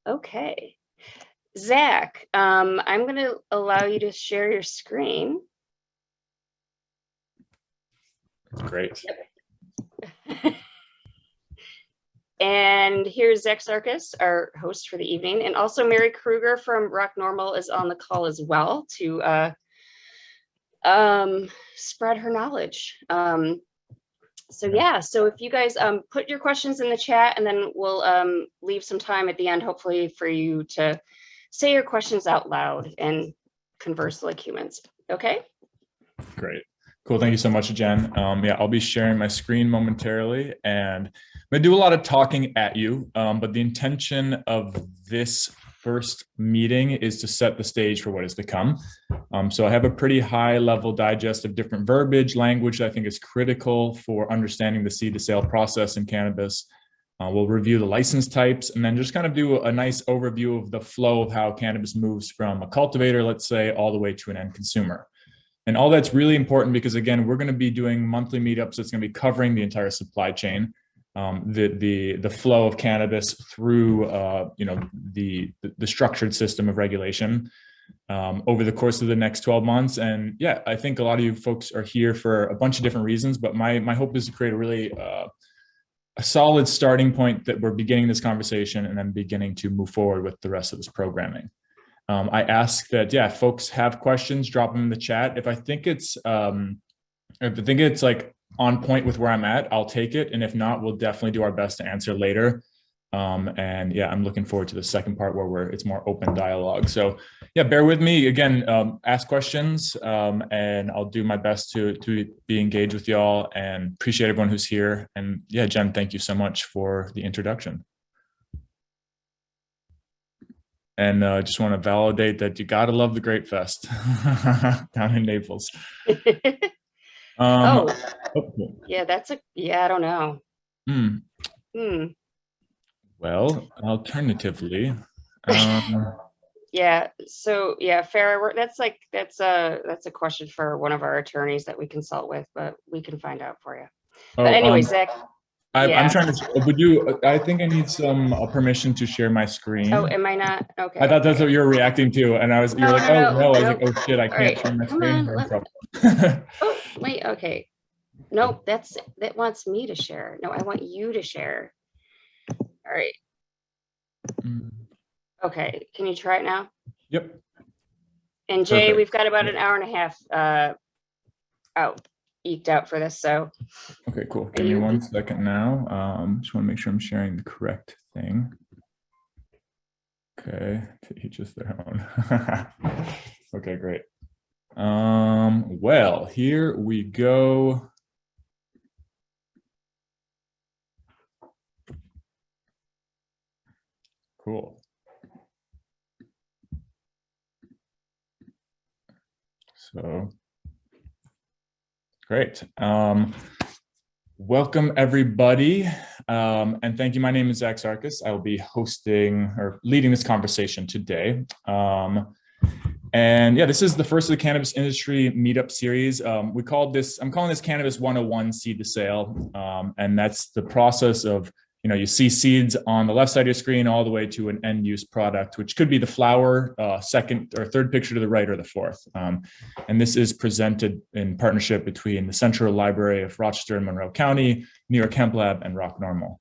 Okay. Zach, I'm going to allow you to share your screen. Great. Yep. And here's Zach Sarkis, our host for the evening. And also Mary Kruger from Rock Normal is on the call as well to spread her knowledge. So yeah, so if you guys put your questions in the chat, and then we'll leave some time at the end, hopefully, for you to say your questions out loud and converse like humans. Okay? Great. Cool. Thank you so much, Jen. Yeah, I'll be sharing my screen momentarily, and I'm going to do a lot of talking at you, but the intention of this first meeting is to set the stage for what is to come. So I have a pretty high level digest of different verbiage, language that I think is critical for understanding the seed to sale process in cannabis. We'll review the license types and then just kind of do a nice overview of the flow of how cannabis moves from a cultivator, let's say, all the way to an end consumer. And all that's really important because, again, we're going to be doing monthly meetups that's going to be covering the entire supply chain, the flow of cannabis through the structured system of regulation over the course of the next 12 months. And yeah, I think a lot of you folks are here for a bunch of different reasons, but my hope is to create a really a solid starting point that we're beginning this conversation and then beginning to move forward with the rest of this programming. I ask that, yeah, folks have questions, drop them in the chat. If I think it's like on point with where I'm at, I'll take it. And if not, we'll definitely do our best to answer later. And yeah, I'm looking forward to the second part where it's more open dialogue. So yeah, bear with me again, ask questions, and I'll do my best to be engaged with y'all, and appreciate everyone who's here. And yeah, Jen, thank you so much for the introduction. And just want to validate that you got to love the Grape Fest down in Naples. Yeah, I don't know. Well, alternatively, yeah. So yeah, Farrah, that's a question for one of our attorneys that we consult with, but we can find out for you. But anyway, Zach. I'm trying to, I think I need some permission to share my screen. Oh, am I not? Okay. I thought that's what you were reacting to. And you're like, oh, no. I was like, oh shit, I can't share my screen. Oh, wait, okay. Nope, that wants me to share. No, I want you to share. All right. Okay, can you try it now? Yep. And Jay, perfect. We've got about an hour and a half eked out for this, so. Okay, cool. Give me 1 second now. Just want to make sure I'm sharing the correct thing. Okay, to each is their own. Okay, great. Well, here we go. Cool. So, great. Welcome, everybody. And thank you. My name is Zach Sarkis. I will be hosting or leading this conversation today. And yeah, this is the first of the cannabis industry meetup series. I'm calling this Cannabis 101 Seed to Sale. And that's the process of, you see seeds on the left side of your screen all the way to an end use product, which could be the flower, second or third picture to the right or the fourth. And this is presented in partnership between the Central Library of Rochester and Monroe County, New York Hemp Lab, and Rock Normal.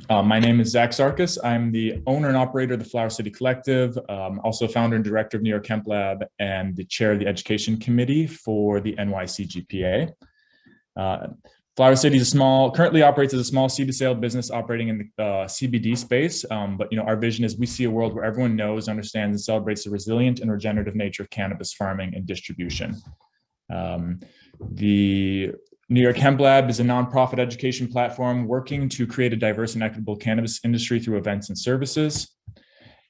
My name is Zach Sarkis. I'm the owner and operator of the Flower City Collective, also founder and director of New York Hemp Lab, and the chair of the education committee for the NYCGPA. Flower City currently operates as a small seed to sale business operating in the CBD space. But our vision is we see a world where everyone knows, understands, and celebrates the resilient and regenerative nature of cannabis farming and distribution. The New York Hemp Lab is a nonprofit education platform working to create a diverse and equitable cannabis industry through events and services.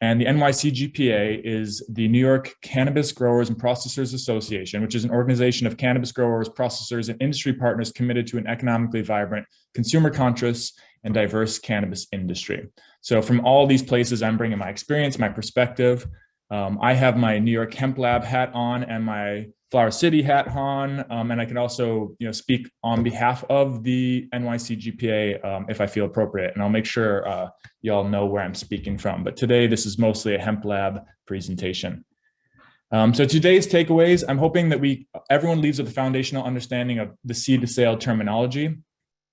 And the NYCGPA is the New York Cannabis Growers and Processors Association, which is an organization of cannabis growers, processors, and industry partners committed to an economically vibrant, consumer-conscious, and diverse cannabis industry. So from all these places, I'm bringing my experience, my perspective, I have my New York Hemp Lab hat on and my Flower City hat on, and I can also, speak on behalf of the NYCGPA if I feel appropriate, and I'll make sure y'all know where I'm speaking from. But today, this is mostly a Hemp Lab presentation. So today's takeaways, I'm hoping that everyone leaves with a foundational understanding of the seed to sale terminology,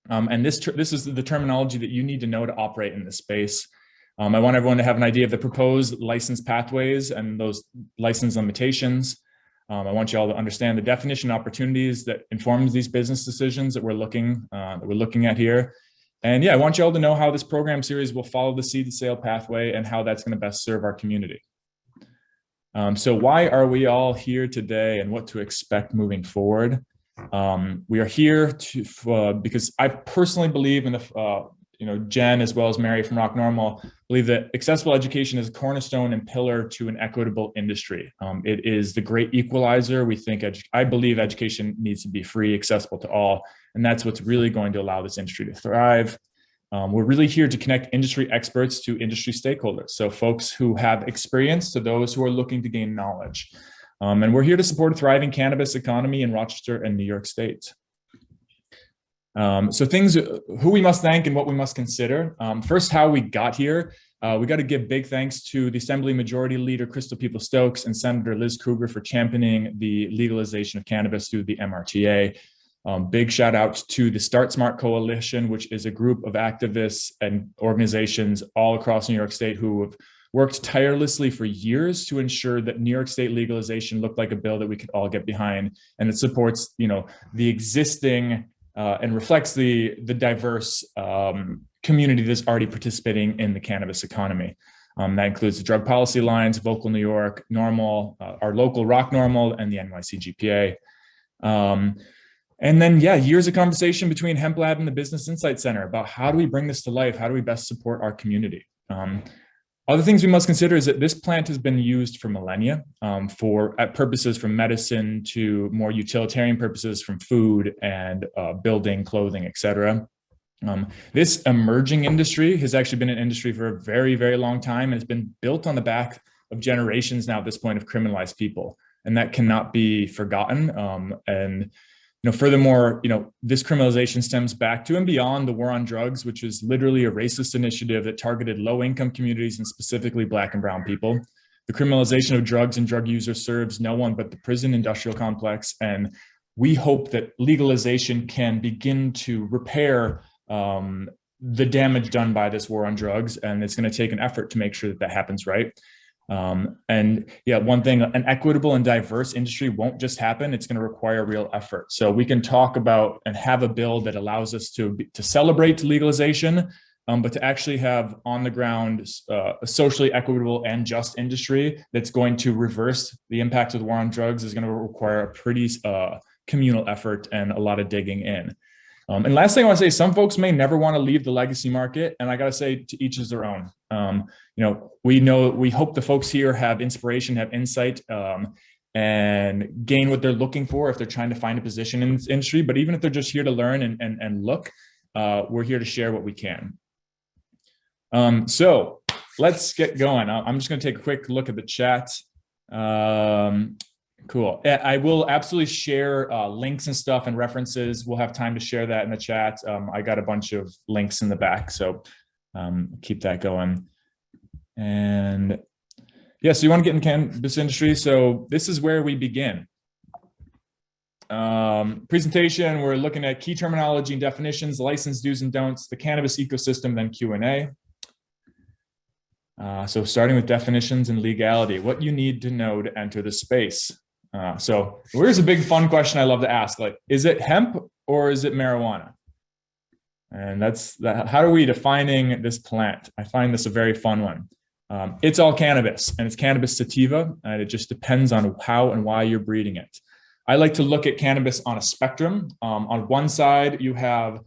and this is the terminology that you need to know to operate in this space. I want everyone to have an idea of the proposed license pathways and those license limitations. I want you all to understand the definition opportunities that informs these business decisions that we're looking at here. And yeah, I want you all to know how this program series will follow the seed to sale pathway and how that's going to best serve our community. So why are we all here today and what to expect moving forward? We are here because I personally believe in Jen as well as Mary from Rock Normal believe that accessible education is a cornerstone and pillar to an equitable industry. It is the great equalizer. I believe education needs to be free, accessible to all, and that's what's really going to allow this industry to thrive. We're really here to connect industry experts to industry stakeholders, so folks who have experience to those who are looking to gain knowledge. And we're here to support a thriving cannabis economy in Rochester and New York State. So who we must thank and what we must consider. First, how we got here. We got to give big thanks to the Assembly Majority Leader, Crystal People-Stokes, and Senator Liz Krueger for championing the legalization of cannabis through the MRTA. Big shout out to the Start Smart Coalition, which is a group of activists and organizations all across New York State who have worked tirelessly for years to ensure that New York State legalization looked like a bill that we could all get behind, and it supports, the existing and reflects the diverse community that's already participating in the cannabis economy. That includes the Drug Policy Alliance, Vocal New York, Normal, our local Rock Normal, and the NYCGPA. And then, years of conversation between Hemp Lab and the Business Insight Center about how do we bring this to life? How do we best support our community? Other things we must consider is that this plant has been used for millennia at purposes from medicine to more utilitarian purposes from food and building, clothing, etc. This emerging industry has actually been an industry for a very, very long time, and it's been built on the back of generations now at this point of criminalized people, and that cannot be forgotten. Furthermore, this criminalization stems back to and beyond the war on drugs, which is literally a racist initiative that targeted low-income communities and specifically Black and brown people. The criminalization of drugs and drug users serves no one but the prison industrial complex, and we hope that legalization can begin to repair the damage done by this war on drugs, and it's going to take an effort to make sure that happens right. One thing, an equitable and diverse industry won't just happen. It's going to require real effort. So we can talk about and have a bill that allows us to celebrate legalization, but to actually have on the ground a socially equitable and just industry that's going to reverse the impact of the war on drugs is going to require a pretty communal effort and a lot of digging in. And last thing I want to say, some folks may never want to leave the legacy market, and I got to say, to each is their own. We hope the folks here have inspiration, have insight, and gain what they're looking for if they're trying to find a position in this industry. But even if they're just here to learn and look, we're here to share what we can. So let's get going. I'm just going to take a quick look at the chat. Cool. I will absolutely share links and stuff and references. We'll have time to share that in the chat. I got a bunch of links in the back, so keep that going. And so you want to get in cannabis industry. So this is where we begin. Presentation, we're looking at key terminology and definitions, license do's and don'ts, the cannabis ecosystem, then Q&A. So starting with definitions and legality, what you need to know to enter the space. So here's a big fun question I love to ask, like, is it hemp or is it marijuana? And how are we defining this plant? I find this a very fun one. It's all cannabis, and it's cannabis sativa, and it just depends on how and why you're breeding it. I like to look at cannabis on a spectrum. On one side, you have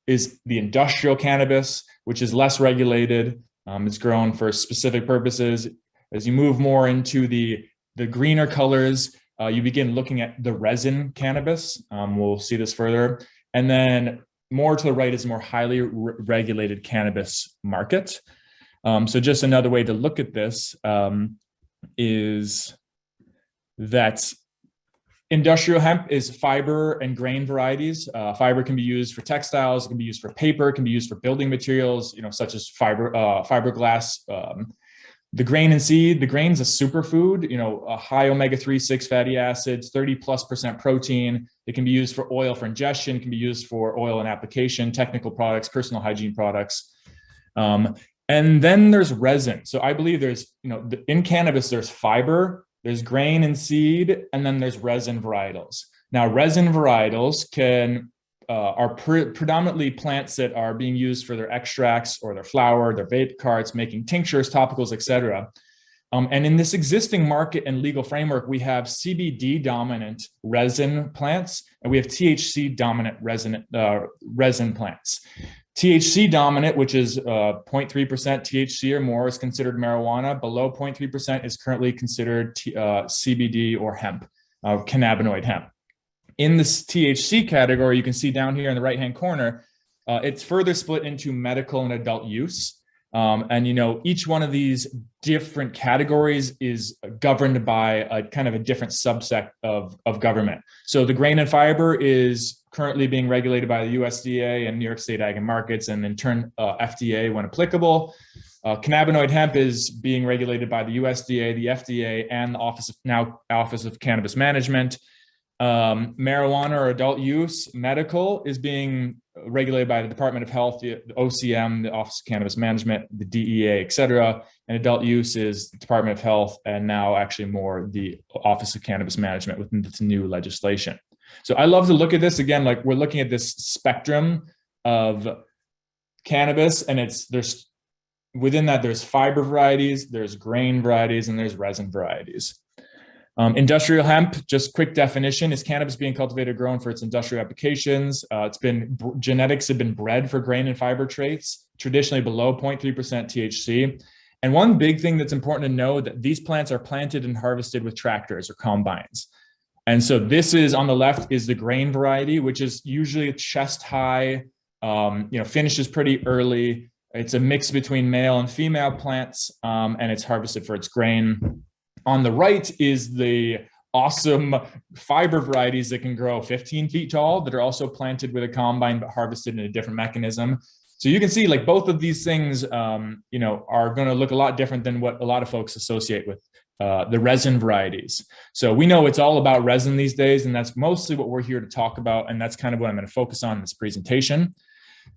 is the industrial cannabis, which is less regulated. It's grown for specific purposes. As you move more into the greener colors, you begin looking at the resin cannabis. We'll see this further. And then more to the right is more highly regulated cannabis market. So just another way to look at this. is that industrial hemp is fiber and grain varieties. Fiber can be used for textiles, it can be used for paper, it can be used for building materials, such as fiberglass. The grain and seed, the grain's a superfood, a high omega-3, 6 fatty acids, 30+% protein. It can be used for oil for ingestion, it can be used for oil and application, technical products, personal hygiene products. And then there's resin. So I believe there's, in cannabis, there's fiber, there's grain and seed, and then there's resin varietals. Now, resin varietals are predominantly plants that are being used for their extracts or their flour, their vape carts, making tinctures, topicals, etc. And in this existing market and legal framework, we have CBD dominant resin plants, and we have THC dominant resin plants. THC dominant, which is 0.3% THC or more, is considered marijuana. Below 0.3% is currently considered CBD or hemp, cannabinoid hemp. In this THC category, you can see down here in the right-hand corner, it's further split into medical and adult use. And each one of these different categories is governed by a kind of a different subset of government. So the grain and fiber is currently being regulated by the USDA and New York State Ag and Markets, and in turn FDA when applicable. Cannabinoid hemp is being regulated by the USDA, the FDA, and the Office of Cannabis Management. Marijuana or adult use medical is being regulated by the Department of Health, the OCM, the Office of Cannabis Management, the DEA, et cetera. And adult use is the Department of Health, and now actually more the Office of Cannabis Management within this new legislation. So I love to look at this again, like we're looking at this spectrum of cannabis, and within that there's fiber varieties, there's grain varieties, and there's resin varieties. Industrial hemp, just quick definition, is cannabis being cultivated or grown for its industrial applications. Genetics have been bred for grain and fiber traits, traditionally below 0.3% THC. And one big thing that's important to know that these plants are planted and harvested with tractors or combines. And so this is on the left is the grain variety, which is usually chest high, finishes pretty early. It's a mix between male and female plants, and it's harvested for its grain. On the right is the awesome fiber varieties that can grow 15 feet tall that are also planted with a combine but harvested in a different mechanism. So you can see like both of these things, are going to look a lot different than what a lot of folks associate with the resin varieties. So we know it's all about resin these days, and that's mostly what we're here to talk about. And that's kind of what I'm going to focus on in this presentation.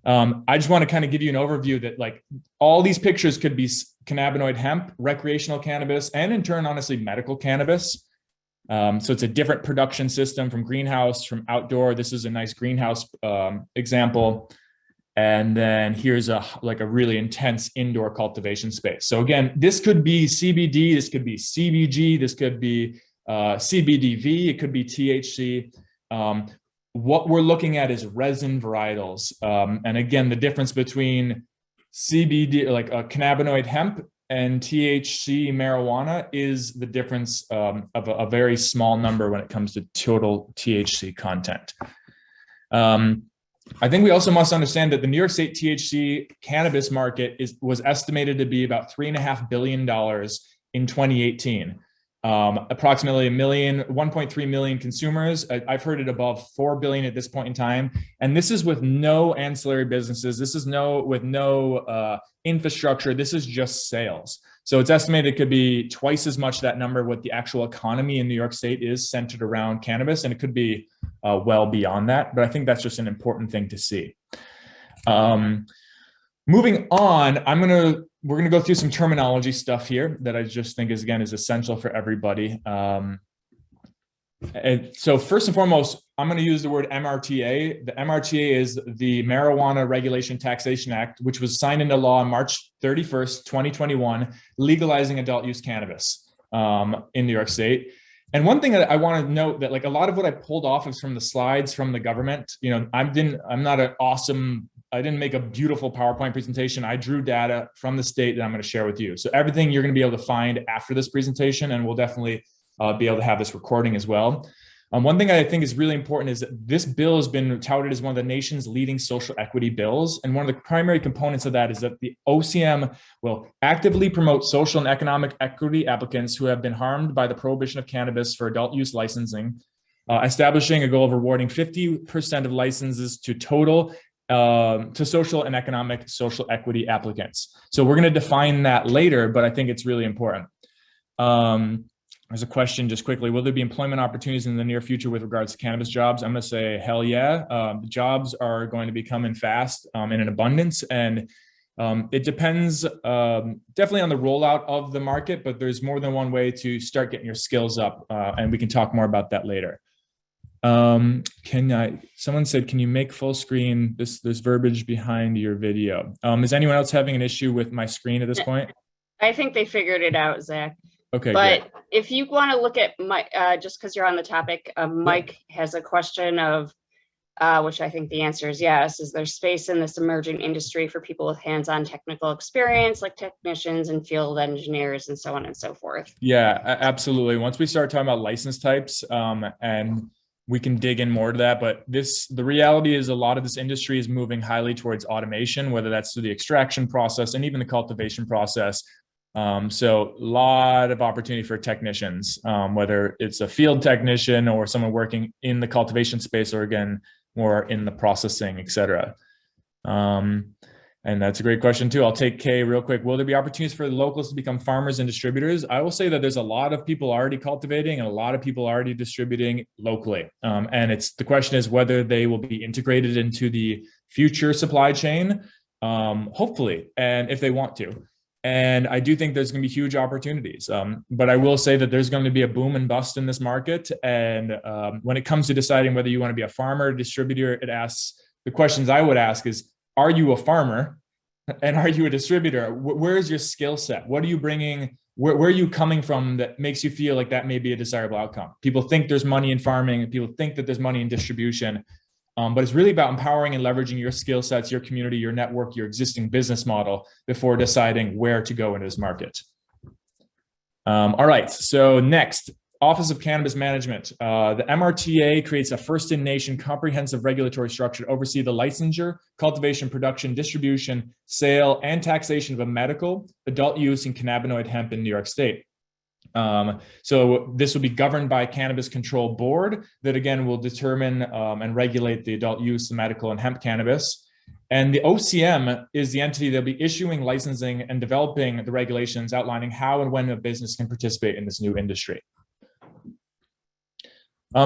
I just want to kind of give you an overview that like all these pictures could be cannabinoid hemp, recreational cannabis, and in turn, honestly, medical cannabis. So it's a different production system from greenhouse, from outdoor. This is a nice greenhouse example. And then here's a really intense indoor cultivation space. So again, this could be CBD, this could be CBG, this could be CBDV, it could be THC. What we're looking at is resin varietals. And again, the difference between CBD, like cannabinoid hemp, and THC marijuana is the difference of a very small number when it comes to total THC content. I think we also must understand that the New York State THC cannabis market was estimated to be about $3.5 billion in 2018. Approximately 1.3 million consumers. I've heard it above 4 billion at this point in time. And this is with no ancillary businesses. This is with no infrastructure. This is just sales. So it's estimated it could be twice as much that number what the actual economy in New York State is centered around cannabis. And it could be well beyond that. But I think that's just an important thing to see. Moving on, we're gonna go through some terminology stuff here that I just think is essential for everybody. And so first and foremost, I'm going to use the word MRTA. The MRTA is the Marijuana Regulation Taxation Act, which was signed into law on March 31st, 2021, legalizing adult use cannabis in New York State. And one thing that I want to note that like a lot of what I pulled off is from the slides from the government. I didn't make a beautiful PowerPoint presentation. I drew data from the state that I'm going to share with you. So everything you're going to be able to find after this presentation, and we'll definitely be able to have this recording as well. One thing I think is really important is that this bill has been touted as one of the nation's leading social equity bills. And one of the primary components of that is that the OCM will actively promote social and economic equity applicants who have been harmed by the prohibition of cannabis for adult use licensing, establishing a goal of rewarding 50% of licenses to total to social and economic social equity applicants. So we're going to define that later, but I think it's really important. There's a question just quickly, will there be employment opportunities in the near future with regards to cannabis jobs? I'm going to say, hell yeah. The jobs are going to be coming fast in an abundance, and it depends definitely on the rollout of the market, but there's more than one way to start getting your skills up, and we can talk more about that later. Someone said, can you make full screen? There's verbiage behind your video. Is anyone else having an issue with my screen at this point? I think they figured it out, Zach. Okay, but great. If you want to look at Mike, just because you're on the topic, Mike has a question of, which I think the answer is yes, is there space in this emerging industry for people with hands-on technical experience, like technicians and field engineers and so on and so forth? Yeah, absolutely. Once we start talking about license types, and we can dig in more to that, but the reality is a lot of this industry is moving highly towards automation, whether that's through the extraction process and even the cultivation process. So a lot of opportunity for technicians, whether it's a field technician or someone working in the cultivation space, or again, more in the processing, et cetera. And that's a great question too. I'll take Kay real quick. Will there be opportunities for the locals to become farmers and distributors? I will say that there's a lot of people already cultivating and a lot of people already distributing locally. And the question is whether they will be integrated into the future supply chain, hopefully, and if they want to. And I do think there's going to be huge opportunities. But I will say that there's going to be a boom and bust in this market. And when it comes to deciding whether you want to be a farmer or distributor, the questions I would ask is, are you a farmer and are you a distributor? Where's your skill set? What are you bringing? Where are you coming from that makes you feel like that may be a desirable outcome? People think there's money in farming and people think that there's money in distribution. But it's really about empowering and leveraging your skill sets, your community, your network, your existing business model before deciding where to go into this market. All right, so next, Office of Cannabis Management. The MRTA creates a first-in-nation comprehensive regulatory structure to oversee the licensure, cultivation, production, distribution, sale, and taxation of a medical, adult use, and cannabinoid hemp in New York State. So this will be governed by a cannabis control board that again will determine and regulate the adult use, the medical, and hemp cannabis. And the OCM is the entity that'll be issuing licensing and developing the regulations outlining how and when a business can participate in this new industry.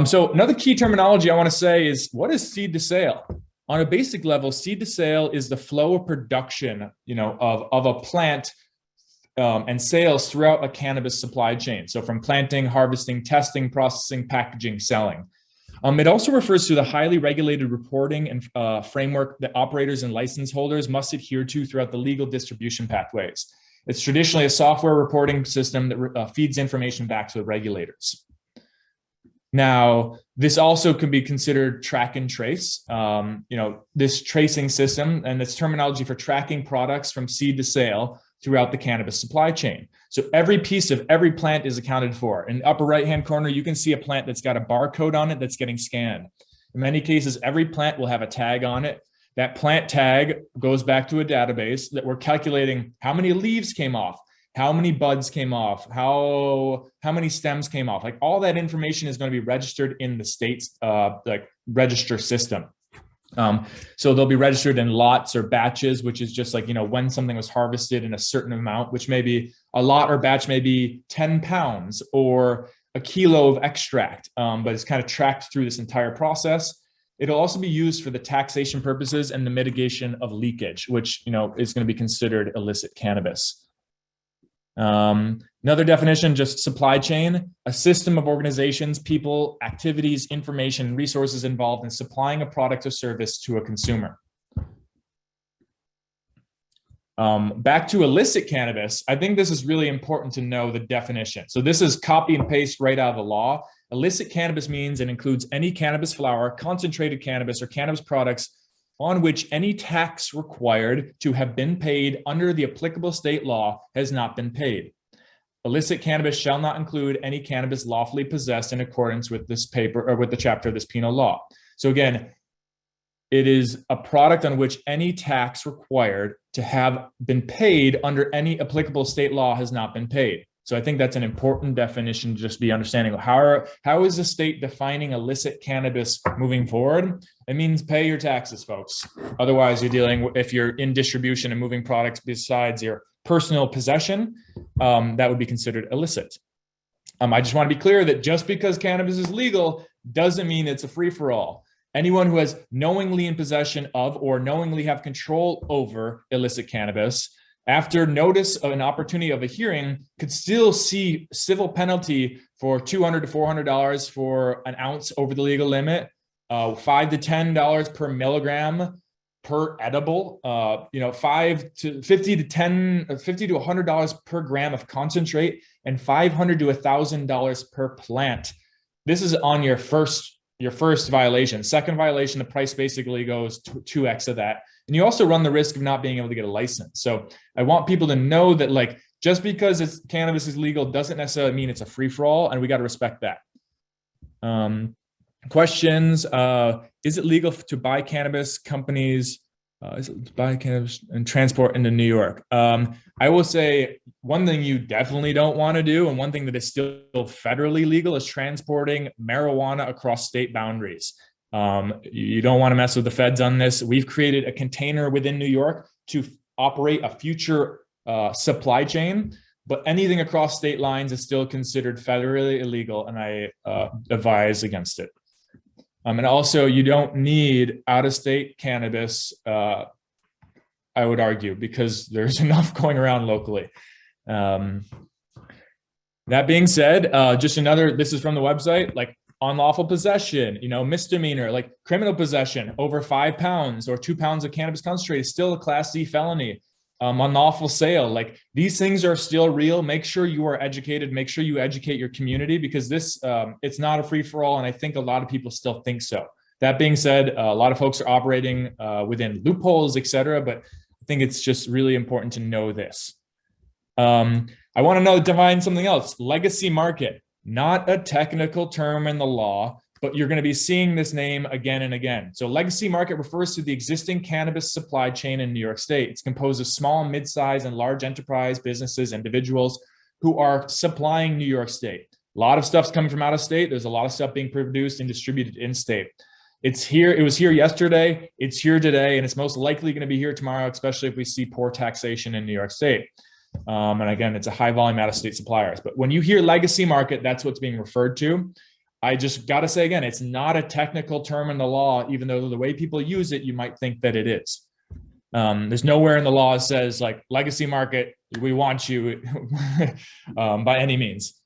So another key terminology I want to say is, what is seed to sale? On a basic level, seed to sale is the flow of production, of a plant and sales throughout a cannabis supply chain. So from planting, harvesting, testing, processing, packaging, selling. It also refers to the highly regulated reporting and framework that operators and license holders must adhere to throughout the legal distribution pathways. It's traditionally a software reporting system that feeds information back to the regulators. Now, this also could be considered track and trace. This tracing system, and it's terminology for tracking products from seed to sale throughout the cannabis supply chain. So every piece of every plant is accounted for. In the upper right-hand corner, you can see a plant that's got a barcode on it that's getting scanned. In many cases, every plant will have a tag on it. That plant tag goes back to a database that we're calculating how many leaves came off, how many buds came off, how many stems came off. Like all that information is going to be registered in the state's register system. So they'll be registered in lots or batches, which is just like, when something was harvested in a certain amount, which may be a lot or batch may be 10 pounds or a kilo of extract, but it's kind of tracked through this entire process. It'll also be used for the taxation purposes and the mitigation of leakage, which, is going to be considered illicit cannabis. Another definition, just supply chain, a system of organizations, people, activities, information, resources involved in supplying a product or service to a consumer. Back to illicit cannabis, I think this is really important to know the definition. So this is copy and paste right out of the law. Illicit cannabis means it includes any cannabis flower, concentrated cannabis, or cannabis products on which any tax required to have been paid under the applicable state law has not been paid. illicit cannabis shall not include any cannabis lawfully possessed in accordance with this paper or with the chapter of this penal law. So again, it is a product on which any tax required to have been paid under any applicable state law has not been paid. So I think that's an important definition to just be understanding of how is the state defining illicit cannabis moving forward? It means pay your taxes, folks. Otherwise, you're dealing with, if you're in distribution and moving products besides your personal possession, that would be considered illicit. I just want to be clear that just because cannabis is legal doesn't mean it's a free-for-all. Anyone who has knowingly in possession of or knowingly have control over illicit cannabis after notice of an opportunity of a hearing could still see civil penalty for $200 to $400 for an ounce over the legal limit, $5 to $10 per milligram per edible, $50 to $100 per gram of concentrate, and $500 to $1,000 per plant. This is on your first violation. Second violation, the price basically goes 2x of that. And you also run the risk of not being able to get a license. So I want people to know that, like, just because cannabis is legal doesn't necessarily mean it's a free-for-all, and we got to respect that. Questions, is it legal to buy cannabis companies, is it to buy cannabis and transport into New York? I will say one thing you definitely don't want to do, and one thing that is still federally legal, is transporting marijuana across state boundaries. You don't want to mess with the feds on this. We've created a container within New York to operate a future supply chain, but anything across state lines is still considered federally illegal, and I advise against it. And also, you don't need out-of-state cannabis, I would argue, because there's enough going around locally. That being said, this is from the website, like unlawful possession, misdemeanor, like criminal possession over 5 pounds or 2 pounds of cannabis concentrate is still a Class C felony. Unlawful sale, like these things are still real. Make sure you are educated. Make sure you educate your community, because this, it's not a free-for-all, and I think a lot of people still think so. That being said, a lot of folks are operating within loopholes, etc. But I think it's just really important to know this. I want to define something else. Legacy market, not a technical term in the law, but you're going to be seeing this name again and again. So legacy market refers to the existing cannabis supply chain in New York State. It's composed of small, mid-sized, and large enterprise businesses, individuals who are supplying New York State. A lot of stuff's coming from out of state. There's a lot of stuff being produced and distributed in state. It's here. It was here yesterday. It's here today, and it's most likely going to be here tomorrow, especially if we see poor taxation in New York State. And again, it's a high volume out of state suppliers. But when you hear legacy market, that's what's being referred to. I just got to say again, it's not a technical term in the law, even though the way people use it, you might think that it is. There's nowhere in the law that says like legacy market, we want you by any means.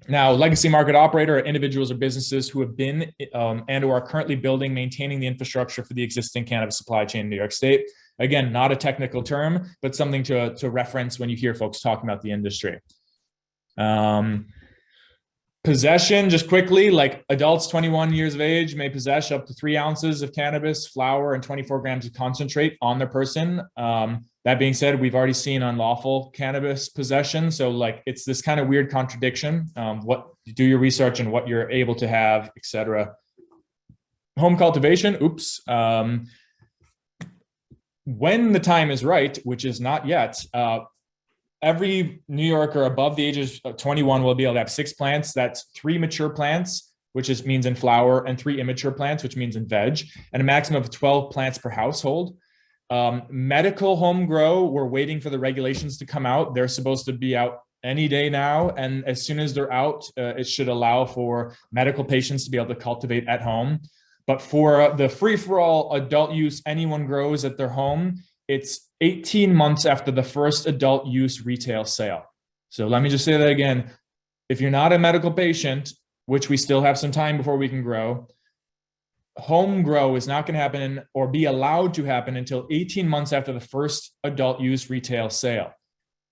Now, legacy market operator are individuals or businesses who have been and or are currently building, maintaining the infrastructure for the existing cannabis supply chain in New York State. Again, not a technical term, but something to reference when you hear folks talking about the industry. Possession, just quickly, like adults 21 years of age may possess up to 3 ounces of cannabis, flower, and 24 grams of concentrate on their person. That being said, we've already seen unlawful cannabis possession. So like, it's this kind of weird contradiction. Do your research and what you're able to have, etc. Home cultivation, when the time is right, which is not yet, every New Yorker above the age of 21 will be able to have 6 plants. That's 3 mature plants, which means in flower, and 3 immature plants, which means in veg, and a maximum of 12 plants per household. Medical home grow, we're waiting for the regulations to come out. They're supposed to be out any day now. And as soon as they're out, it should allow for medical patients to be able to cultivate at home. But for the free-for-all adult use, anyone grows at their home, it's 18 months after the first adult use retail sale. So let me just say that again. If you're not a medical patient, which we still have some time before we can grow, home grow is not going to happen or be allowed to happen until 18 months after the first adult use retail sale.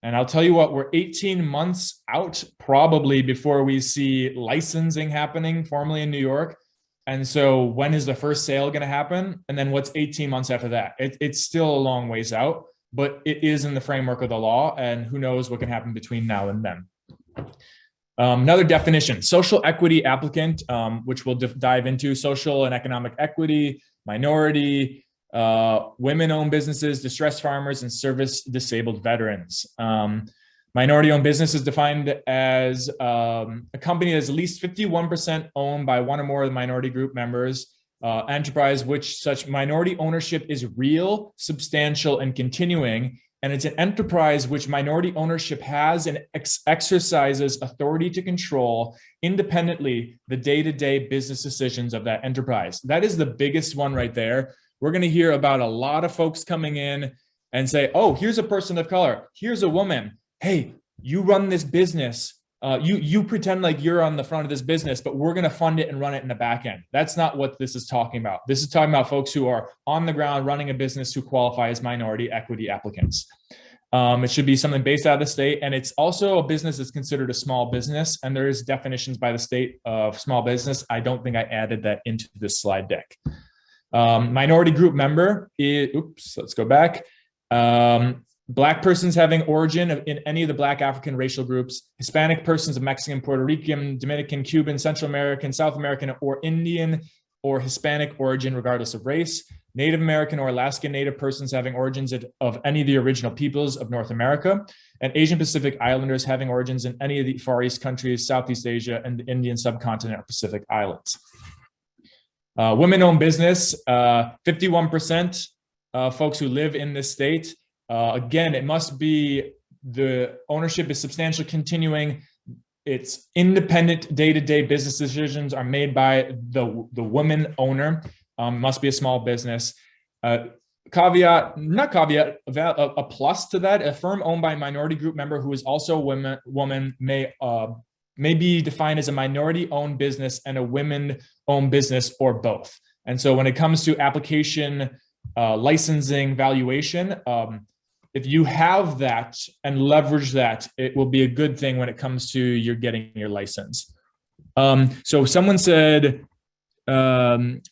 And I'll tell you what, we're 18 months out probably before we see licensing happening formally in New York. And so when is the first sale going to happen? And then what's 18 months after that? It's still a long ways out, but it is in the framework of the law, and who knows what can happen between now and then. Another definition, social equity applicant, which we'll dive into: social and economic equity, minority, women-owned businesses, distressed farmers, and service-disabled veterans. Minority-owned business is defined as a company that is at least 51% owned by one or more of the minority group members, enterprise which such minority ownership is real, substantial, and continuing, and it's an enterprise which minority ownership has and exercises authority to control independently the day-to-day business decisions of that enterprise. That is the biggest one right there. We're going to hear about a lot of folks coming in and say, oh, here's a person of color, here's a woman. Hey, you run this business. You pretend like you're on the front of this business, but we're going to fund it and run it in the back end. That's not what this is talking about. This is talking about folks who are on the ground running a business who qualify as minority equity applicants. It should be something based out of the state, and it's also a business that's considered a small business, and there is definitions by the state of small business. I don't think I added that into this slide deck. Minority group member is, oops, let's go back. Black persons having origin in any of the Black African racial groups, Hispanic persons of Mexican, Puerto Rican, Dominican, Cuban, Central American, South American, or Indian or Hispanic origin, regardless of race, Native American or Alaskan Native persons having origins of any of the original peoples of North America, and Asian Pacific Islanders having origins in any of the Far East countries, Southeast Asia, and the Indian subcontinent or Pacific Islands. Women-owned business, 51% folks who live in this state. Again, it must be the ownership is substantial, continuing. It's independent day-to-day business decisions are made by the woman owner. Must be a small business. Caveat, not caveat, a plus to that, a firm owned by a minority group member who is also a woman may be defined as a minority-owned business and a women-owned business, or both. And so when it comes to application, licensing, valuation, if you have that and leverage that, it will be a good thing when it comes to your getting your license. So someone said, Chinetta,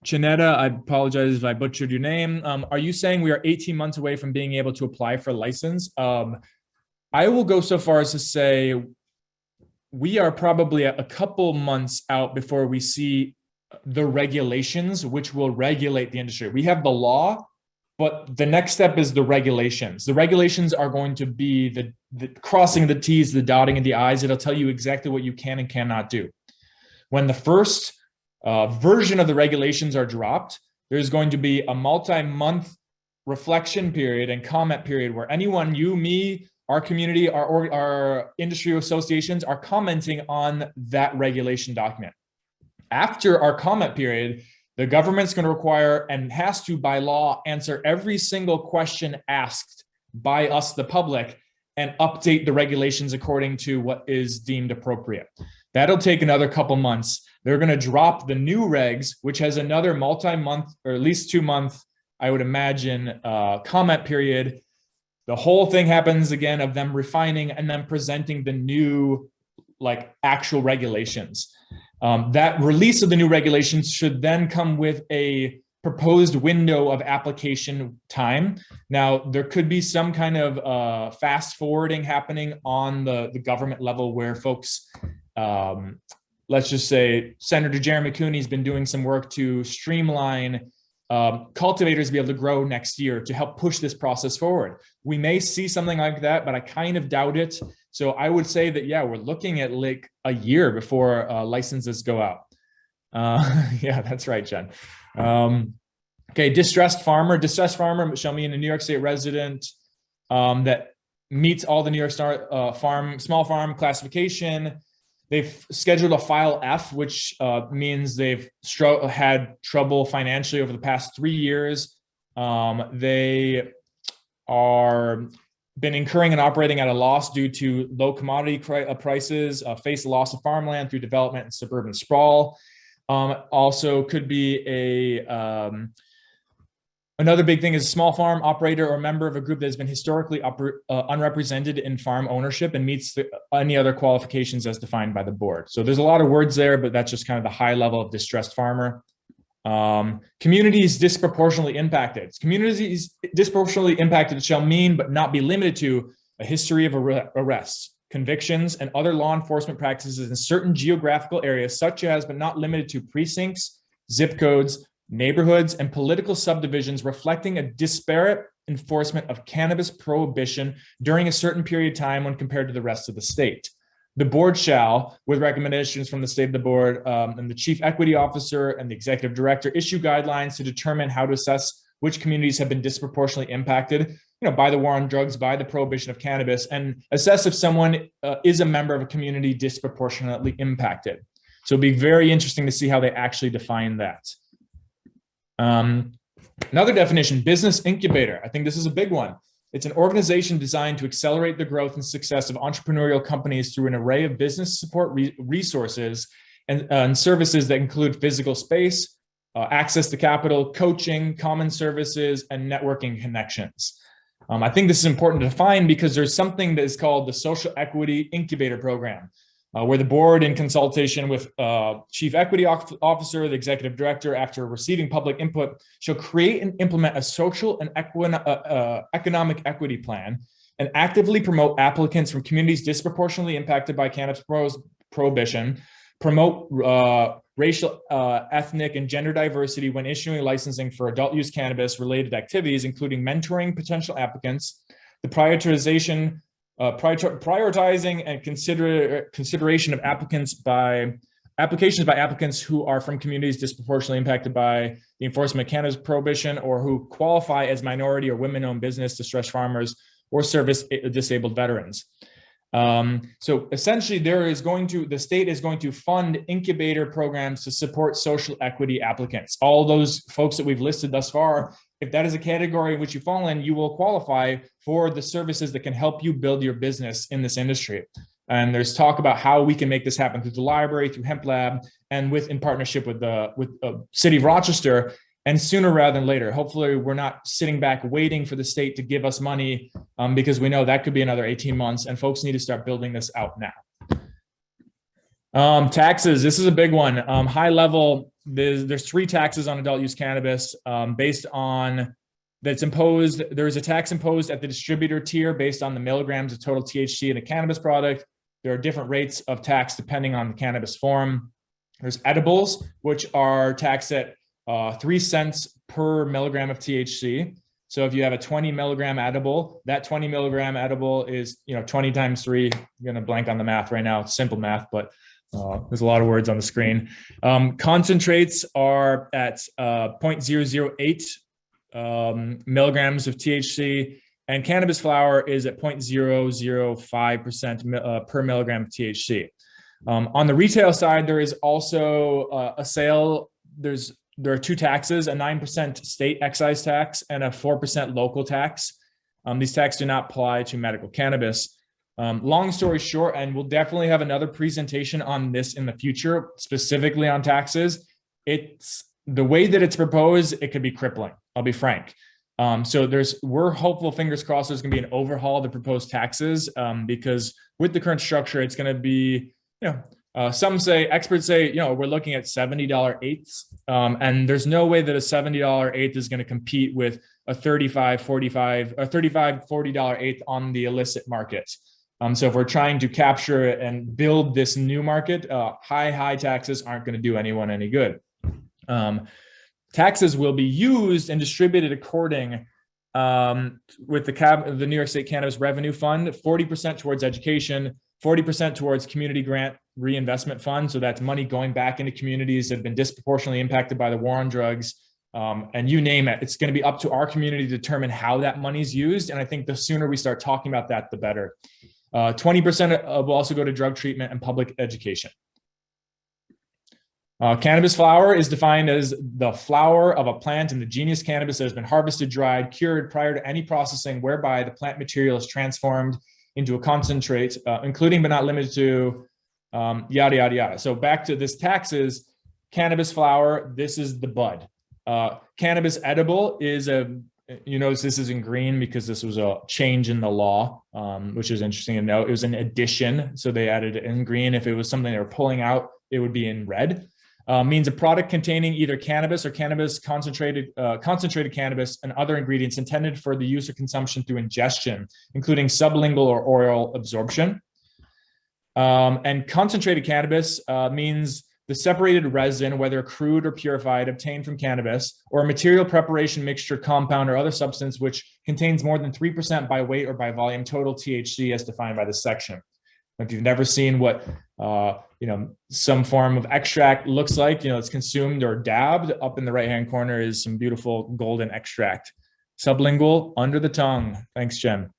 I apologize if I butchered your name. Are you saying we are 18 months away from being able to apply for a license? I will go so far as to say we are probably a couple months out before we see the regulations which will regulate the industry. We have the law, but the next step is the regulations. The regulations are going to be the crossing the T's, the dotting of the I's. It'll tell you exactly what you can and cannot do. When the first version of the regulations are dropped, there's going to be a multi-month reflection period and comment period where anyone, you, me, our community, our industry associations are commenting on that regulation document. After our comment period, the government's going to require and has to, by law, answer every single question asked by us, the public, and update the regulations according to what is deemed appropriate. That'll take another couple months. They're going to drop the new regs, which has another multi-month or at least 2-month, I would imagine, comment period. The whole thing happens again of them refining and then presenting the new, actual regulations. That release of the new regulations should then come with a proposed window of application time. Now, there could be some kind of fast forwarding happening on the government level where folks, let's just say Senator Jeremy Cooney's been doing some work to streamline cultivators to be able to grow next year to help push this process forward. We may see something like that, but I kind of doubt it. So I would say that, yeah, we're looking at like a year before licenses go out. Yeah, that's right, Jen. Okay, distressed farmer shall mean a New York State resident that meets all the New York State small farm classification. They've scheduled a file F, which means they've had trouble financially over the past 3 years. They are been incurring and operating at a loss due to low commodity prices, face the loss of farmland through development and suburban sprawl. Also could be another big thing is a small farm operator or member of a group that has been historically unrepresented in farm ownership and meets any other qualifications as defined by the board. So there's a lot of words there, but that's just kind of the high level of distressed farmer. Communities disproportionately impacted. Communities disproportionately impacted shall mean, but not be limited to, a history of arrests, convictions, and other law enforcement practices in certain geographical areas, such as, but not limited to, precincts, zip codes, neighborhoods, and political subdivisions, reflecting a disparate enforcement of cannabis prohibition during a certain period of time when compared to the rest of the state. The board shall, with recommendations from the state of the board and the chief equity officer and the executive director, issue guidelines to determine how to assess which communities have been disproportionately impacted, by the war on drugs, by the prohibition of cannabis, and assess if someone is a member of a community disproportionately impacted. So it'll be very interesting to see how they actually define that. Another definition, business incubator. I think this is a big one. It's an organization designed to accelerate the growth and success of entrepreneurial companies through an array of business support resources and services that include physical space, access to capital, coaching, common services, and networking connections. I think this is important to define because there's something that is called the Social Equity Incubator Program, where the board, in consultation with chief equity officer, the executive director, after receiving public input, shall create and implement a social and economic equity plan and actively promote applicants from communities disproportionately impacted by cannabis prohibition, promote racial, ethnic, and gender diversity when issuing licensing for adult use cannabis related activities, including mentoring potential applicants, the prioritizing and consideration of applications by applicants who are from communities disproportionately impacted by the enforcement of cannabis prohibition or who qualify as minority or women-owned business, distressed farmers, or service disabled veterans. So essentially the state is going to fund incubator programs to support social equity applicants. All those folks that we've listed thus far, if that is a category in which you fall in, you will qualify for the services that can help you build your business in this industry. And there's talk about how we can make this happen through the library, through Hemp Lab, and in partnership with the City of Rochester, and sooner rather than later. Hopefully we're not sitting back waiting for the state to give us money because we know that could be another 18 months and folks need to start building this out now. Taxes, this is a big one. High level, there's 3 taxes on adult use cannabis based on that's imposed. There's a tax imposed at the distributor tier based on the milligrams of total THC in a cannabis product. There are different rates of tax depending on the cannabis form. There's edibles, which are taxed at 3 cents per milligram of THC. So if you have a 20 milligram edible, that 20 milligram edible is 20 times 3. I'm gonna blank on the math right now. It's simple math, but there's a lot of words on the screen. Concentrates are at 0.008 milligrams of THC, and cannabis flower is at 0.005% per milligram of THC. On the retail side, there is also a sale. There are 2 taxes, a 9% state excise tax and a 4% local tax. These taxes do not apply to medical cannabis. Long story short, and we'll definitely have another presentation on this in the future, specifically on taxes. It's the way that it's proposed, it could be crippling. I'll be frank. So we're hopeful, fingers crossed, there's gonna be an overhaul of the proposed taxes because with the current structure, it's gonna be, experts say, we're looking at $70 eighths. And there's no way that a $70 eighth is going to compete with a $40 eighth on the illicit market. So if we're trying to capture and build this new market, high taxes aren't going to do anyone any good. Taxes will be used and distributed according with the New York State Cannabis Revenue Fund, 40% towards education, 40% towards community grant reinvestment fund. So that's money going back into communities that have been disproportionately impacted by the war on drugs. And you name it, it's going to be up to our community to determine how that money is used. And I think the sooner we start talking about that, the better. 20% will also go to drug treatment and public education. Cannabis flower is defined as the flower of a plant in the genus cannabis that has been harvested, dried, cured prior to any processing, whereby the plant material is transformed into a concentrate, including but not limited to yada, yada, yada. So back to this taxes, cannabis flower, this is the bud. Cannabis edible is you notice this is in green because this was a change in the law, which is interesting to note. It was an addition, so they added it in green. If it was something they were pulling out, it would be in red. Means a product containing either cannabis or cannabis concentrated cannabis and other ingredients intended for the use or consumption through ingestion, including sublingual or oral absorption. And concentrated cannabis means the separated resin, whether crude or purified, obtained from cannabis, or a material preparation, mixture, compound, or other substance which contains more than 3% by weight or by volume total THC as defined by this section. If you've never seen what some form of extract looks like, it's consumed or dabbed, up in the right-hand corner is some beautiful golden extract. Sublingual, under the tongue. Thanks, Jen.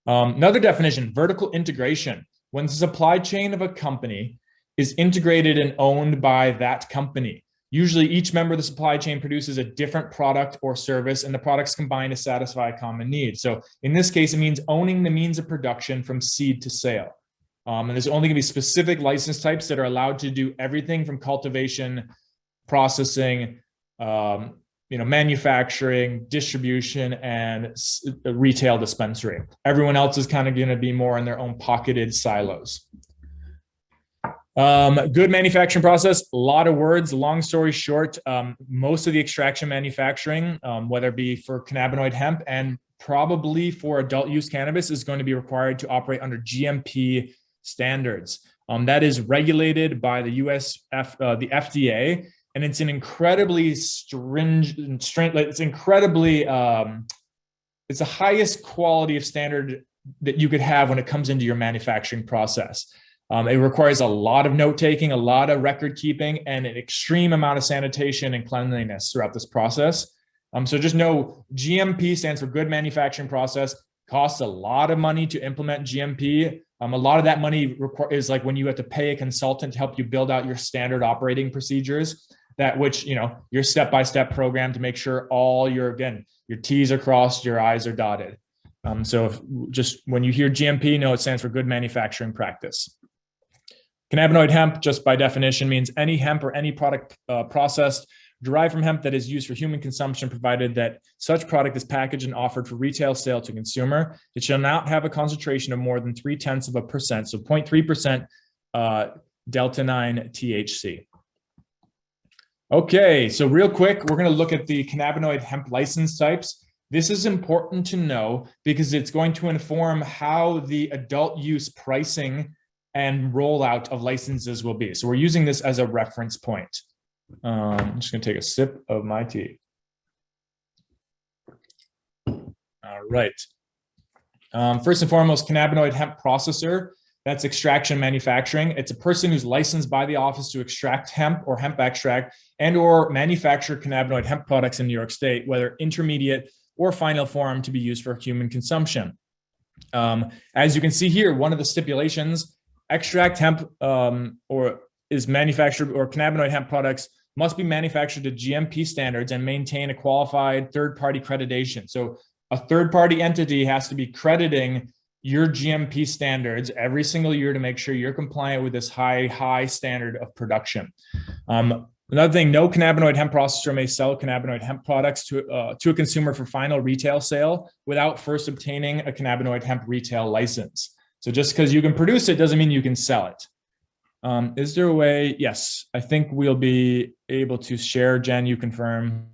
Another definition, vertical integration. When the supply chain of a company is integrated and owned by that company. Usually each member of the supply chain produces a different product or service, and the products combine to satisfy a common need. So in this case, it means owning the means of production from seed to sale. And there's only gonna be specific license types that are allowed to do everything from cultivation, processing, manufacturing, distribution, and retail dispensary. Everyone else is kind of gonna be more in their own pocketed silos. Good manufacturing process, a lot of words, long story short, most of the extraction manufacturing, whether it be for cannabinoid hemp and probably for adult use cannabis, is going to be required to operate under GMP standards. That is regulated by the the FDA, and it's an incredibly stringent, it's incredibly, it's the highest quality of standard that you could have when it comes into your manufacturing process. It requires a lot of note-taking, a lot of record keeping, and an extreme amount of sanitation and cleanliness throughout this process. So just know GMP stands for good manufacturing process, costs a lot of money to implement GMP. A lot of that money is like when you have to pay a consultant to help you build out your standard operating procedures, your step-by-step program to make sure all your T's are crossed, your I's are dotted. So just when you hear GMP, know it stands for good manufacturing practice. Cannabinoid hemp, just by definition, means any hemp or any product processed, derived from hemp that is used for human consumption, provided that such product is packaged and offered for retail sale to consumer. It shall not have a concentration of more than 0.3%, so 0.3% delta 9 THC. Okay, so real quick, we're going to look at the cannabinoid hemp license types. This is important to know because it's going to inform how the adult use pricing and rollout of licenses will be. So we're using this as a reference point. I'm just going to take a sip of my tea. All right. First and foremost, cannabinoid hemp processor. That's extraction manufacturing. It's a person who's licensed by the office to extract hemp or hemp extract and or manufacture cannabinoid hemp products in New York State, whether intermediate or final form to be used for human consumption. As you can see here, one of the stipulations, extract hemp is manufactured, or cannabinoid hemp products must be manufactured to GMP standards and maintain a qualified third-party accreditation. So a third-party entity has to be crediting your GMP standards every single year to make sure you're compliant with this high standard of production. Another thing, no cannabinoid hemp processor may sell cannabinoid hemp products to a consumer for final retail sale without first obtaining a cannabinoid hemp retail license. So just because you can produce it doesn't mean you can sell it. Is there a way? Yes, I think we'll be able to share. Jen, you confirm.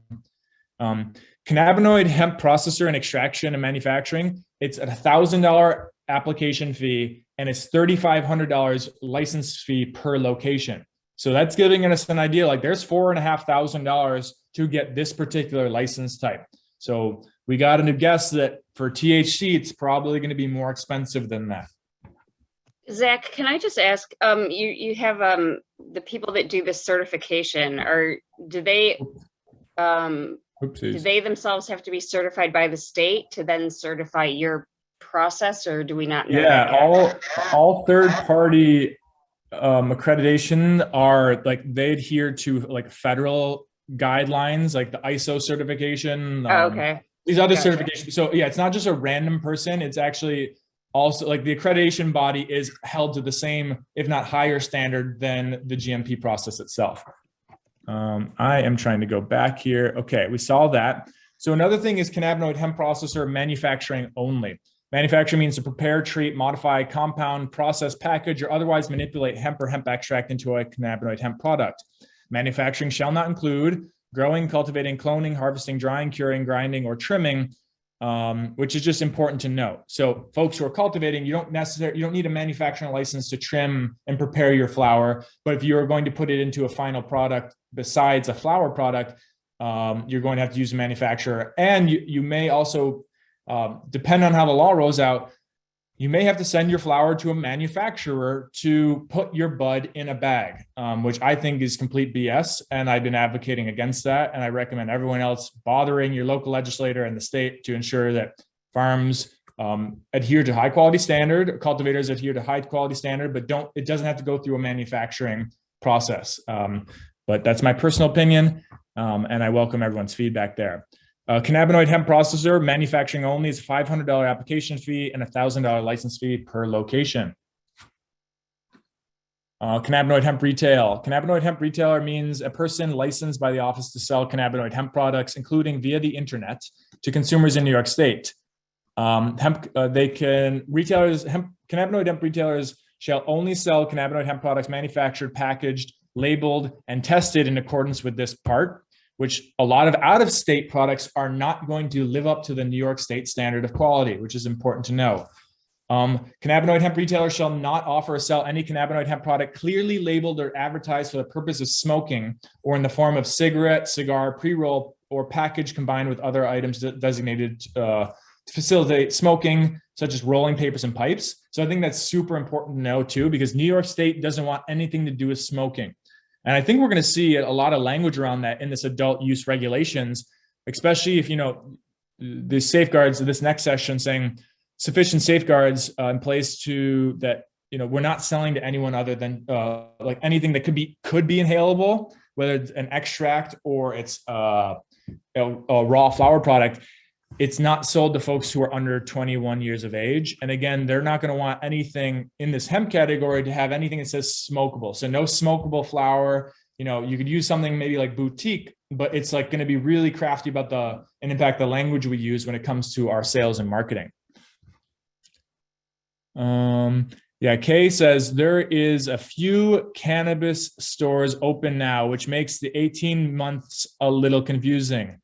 Cannabinoid hemp processor and extraction and manufacturing, it's a $1,000 application fee and it's $3,500 license fee per location. So that's giving us an idea, like there's $4,500 to get this particular license type. So we got to guess that for THC, it's probably going to be more expensive than that. Zach, can I just ask, you have the people that do this certification, or do they themselves have to be certified by the state to then certify your process, or do we not know? Yeah, all third-party accreditation are like, they adhere to like federal guidelines, like the ISO certification. Okay. These other certifications. So yeah, it's not just a random person. It's actually also like the accreditation body is held to the same, if not higher standard than the GMP process itself. I am trying to go back here. Okay, we saw that. So another thing is cannabinoid hemp processor manufacturing only. Manufacturing means to prepare, treat, modify, compound, process, package, or otherwise manipulate hemp or hemp extract into a cannabinoid hemp product. Manufacturing shall not include growing, cultivating, cloning, harvesting, drying, curing, grinding, or trimming which is just important to know. So folks who are cultivating, you don't need a manufacturing license to trim and prepare your flower. But if you're going to put it into a final product besides a flower product, you're going to have to use a manufacturer. And you may also, depend on how the law rolls out, you may have to send your flower to a manufacturer to put your bud in a bag, which I think is complete BS. And I've been advocating against that. And I recommend everyone else bothering your local legislator and the state to ensure that farms adhere to high quality standard, cultivators adhere to high quality standard, but it doesn't have to go through a manufacturing process. But that's my personal opinion. And I welcome everyone's feedback there. Cannabinoid hemp processor, manufacturing only, is $500 application fee and $1,000 license fee per location. Cannabinoid hemp retail. Cannabinoid hemp retailer means a person licensed by the office to sell cannabinoid hemp products, including via the internet, to consumers in New York State. Cannabinoid hemp retailers shall only sell cannabinoid hemp products manufactured, packaged, labeled, and tested in accordance with this part, which a lot of out-of-state products are not going to live up to the New York State standard of quality, which is important to know. Cannabinoid hemp retailers shall not offer or sell any cannabinoid hemp product clearly labeled or advertised for the purpose of smoking or in the form of cigarette, cigar, pre-roll, or package combined with other items designated to facilitate smoking, such as rolling papers and pipes. So I think that's super important to know too, because New York State doesn't want anything to do with smoking. And I think we're going to see a lot of language around that in this adult use regulations, especially if, the safeguards of this next session saying sufficient safeguards in place to that, we're not selling to anyone other than like anything that could be inhalable, whether it's an extract or it's a raw flower product. It's not sold to folks who are under 21 years of age. And again, they're not going to want anything in this hemp category to have anything that says smokable. So no smokable flower. You could use something maybe like boutique, but it's like going to be really crafty about and in fact, the language we use when it comes to our sales and marketing. Kay says there is a few cannabis stores open now, which makes the 18 months a little confusing.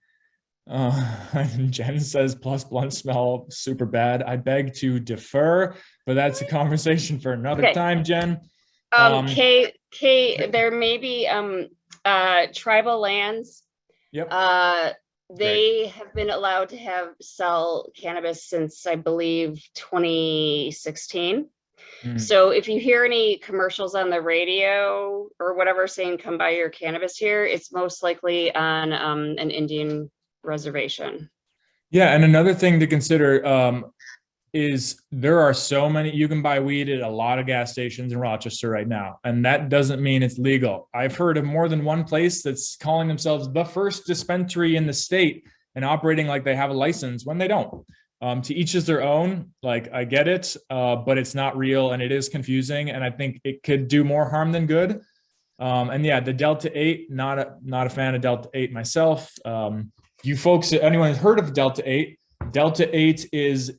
Jen says plus blunt smell super bad. I beg to defer, but that's a conversation for another time, Jen. Kay, there may be tribal lands. Yep. They have been allowed to sell cannabis since I believe 2016. So if you hear any commercials on the radio or whatever saying come buy your cannabis here, it's most likely on an Indian reservation. Yeah, and another thing to consider is there are so many, you can buy weed at a lot of gas stations in Rochester right now, and that doesn't mean it's legal. I've heard of more than one place that's calling themselves the first dispensary in the state and operating like they have a license when they don't. To each is their own. Like, I get it, but it's not real and it is confusing, and I think it could do more harm than good. And yeah, the Delta 8, not a fan of Delta 8 myself. You folks, anyone has heard of Delta 8? Delta 8 is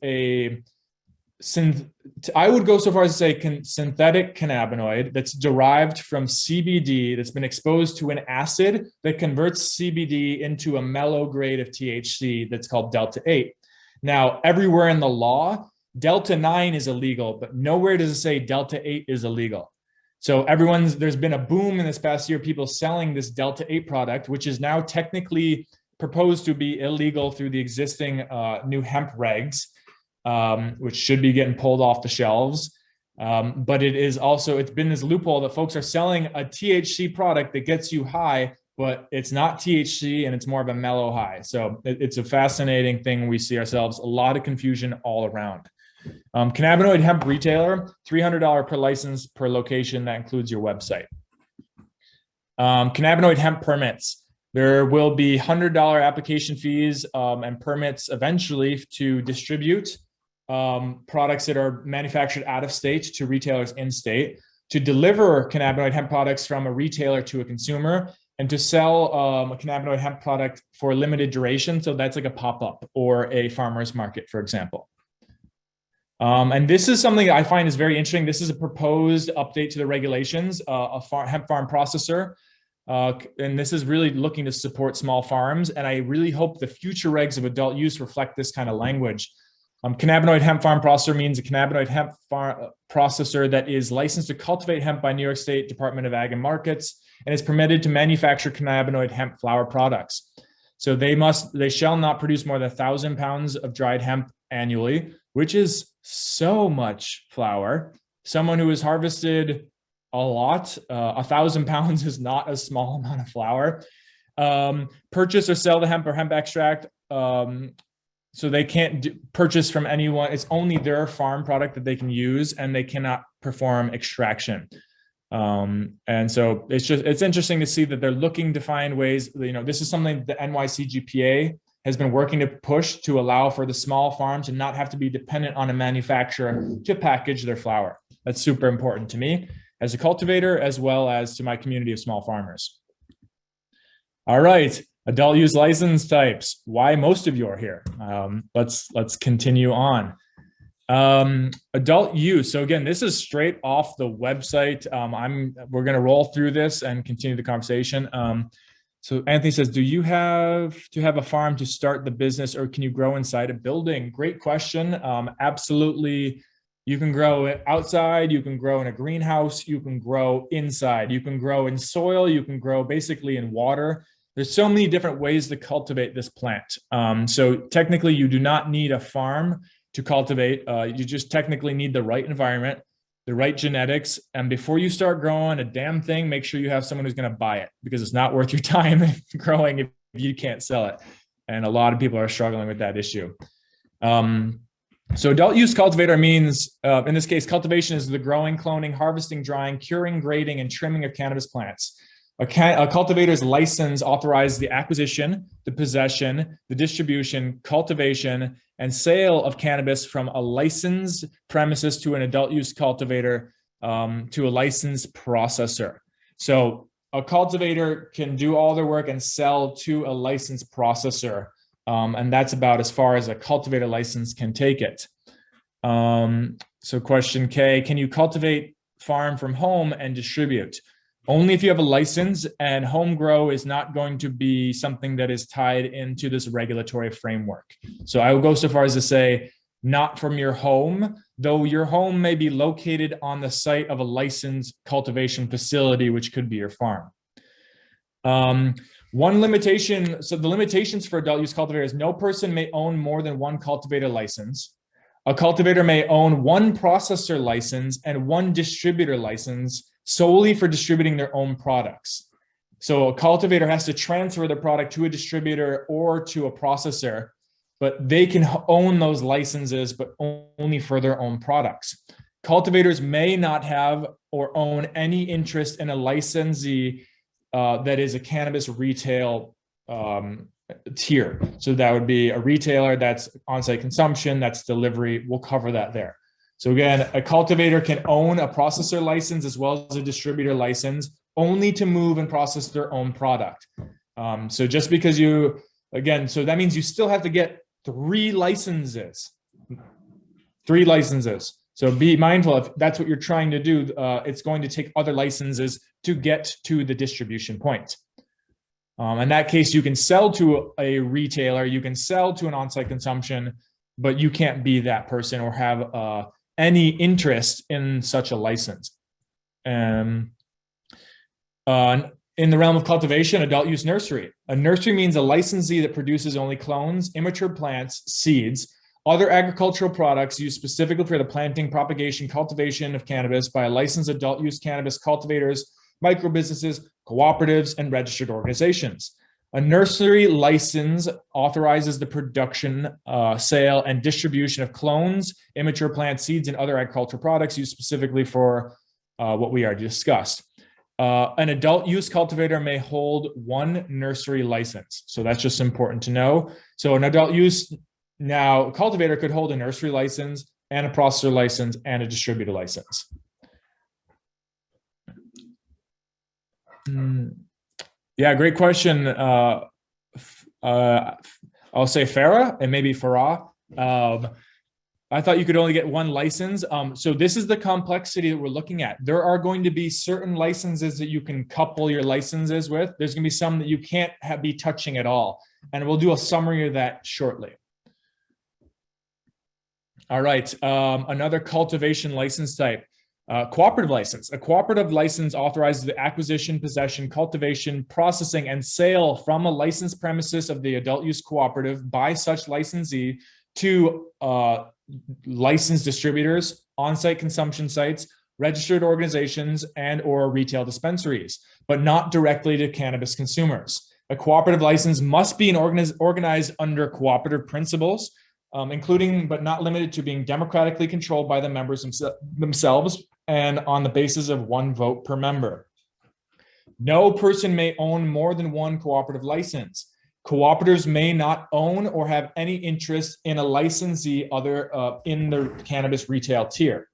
I would go so far as to say synthetic cannabinoid that's derived from CBD that's been exposed to an acid that converts CBD into a mellow grade of THC that's called Delta 8. Now, everywhere in the law, Delta 9 is illegal, but nowhere does it say Delta 8 is illegal. So there's been a boom in this past year, people selling this Delta 8 product, which is now technically proposed to be illegal through the existing new hemp regs, which should be getting pulled off the shelves. But it's been this loophole that folks are selling a THC product that gets you high, but it's not THC and it's more of a mellow high. So it's a fascinating thing. We see ourselves, a lot of confusion all around. Cannabinoid hemp retailer, $300 per license per location. That includes your website. Cannabinoid hemp permits. There will be $100 application fees and permits eventually to distribute products that are manufactured out of state to retailers in state, to deliver cannabinoid hemp products from a retailer to a consumer, and to sell a cannabinoid hemp product for a limited duration. So that's like a pop-up or a farmer's market, for example. And this is something I find is very interesting. This is a proposed update to the regulations, hemp farm processor. And this is really looking to support small farms. And I really hope the future regs of adult use reflect this kind of language. Cannabinoid hemp farm processor means a cannabinoid hemp farm processor that is licensed to cultivate hemp by New York State Department of Ag and Markets and is permitted to manufacture cannabinoid hemp flower products. So they shall not produce more than 1,000 pounds of dried hemp annually, which is so much flower. Someone who has harvested a lot, 1,000 pounds is not a small amount of flower. Purchase or sell the hemp or hemp extract. So they can't purchase from anyone. It's only their farm product that they can use, and they cannot perform extraction. And so it's interesting to see that they're looking to find ways. This is something the NYCGPA has been working to push to allow for the small farms to not have to be dependent on a manufacturer to package their flower. That's super important to me as a cultivator, as well as to my community of small farmers. All right. Adult use license types, why most of you are here. Let's continue on. Adult use. So again, this is straight off the website. We're going to roll through this and continue the conversation. So Anthony says, do you have to have a farm to start the business, or can you grow inside a building? Great question. Absolutely. You can grow outside, you can grow in a greenhouse, you can grow inside, you can grow in soil, you can grow basically in water. There's so many different ways to cultivate this plant. So technically you do not need a farm to cultivate. You just technically need the right environment, the right genetics. And before you start growing a damn thing, make sure you have someone who's going to buy it, because it's not worth your time growing if you can't sell it. And a lot of people are struggling with that issue. So adult use cultivator means, in this case, cultivation is the growing, cloning, harvesting, drying, curing, grading, and trimming of cannabis plants. A cultivator's license authorizes the acquisition, the possession, the distribution, cultivation, and sale of cannabis from a licensed premises to an adult use cultivator to a licensed processor. So a cultivator can do all their work and sell to a licensed processor. And that's about as far as a cultivator license can take it. So question K, can you cultivate, farm from home, and distribute? Only if you have a license, and home grow is not going to be something that is tied into this regulatory framework. So I will go so far as to say, not from your home, though your home may be located on the site of a licensed cultivation facility, which could be your farm. One limitation, so the limitations for adult use cultivators, no person may own more than one cultivator license. A cultivator may own one processor license and one distributor license solely for distributing their own products. So a cultivator has to transfer their product to a distributor or to a processor, but they can own those licenses, but only for their own products. Cultivators may not have or own any interest in a licensee that is a cannabis retail tier. So that would be a retailer, that's on-site consumption, that's delivery. We'll cover that there. So again, a cultivator can own a processor license as well as a distributor license, only to move and process their own product. So just because so that means you still have to get 3 licenses. 3 licenses. So be mindful, if that's what you're trying to do, it's going to take other licenses to get to the distribution point. In that case, you can sell to a retailer, you can sell to an on-site consumption, but you can't be that person or have any interest in such a license. In the realm of cultivation, adult use nursery. A nursery means a licensee that produces only clones, immature plants, seeds, other agricultural products used specifically for the planting, propagation, cultivation of cannabis by a licensed adult use cannabis cultivators, micro-businesses, cooperatives, and registered organizations. A nursery license authorizes the production, sale, and distribution of clones, immature plant seeds, and other agricultural products used specifically for what we already discussed. An adult use cultivator may hold 1 nursery license. So that's just important to know. So an adult use cultivator could hold a nursery license and a processor license and a distributor license. Yeah, great question. I'll say Farah and maybe Farah. I thought you could only get one license. So this is the complexity that we're looking at. There are going to be certain licenses that you can couple your licenses with. There's going to be some that you can't be touching at all. And we'll do a summary of that shortly. All right, another cultivation license type. Cooperative license. A cooperative license authorizes the acquisition, possession, cultivation, processing, and sale from a licensed premises of the adult use cooperative by such licensee to licensed distributors, on-site consumption sites, registered organizations, and or retail dispensaries, but not directly to cannabis consumers. A cooperative license must be organized under cooperative principles, including but not limited to being democratically controlled by the members themselves and on the basis of one vote per member. No person may own more than one cooperative license. Cooperatives may not own or have any interest in a licensee other in the cannabis retail tier.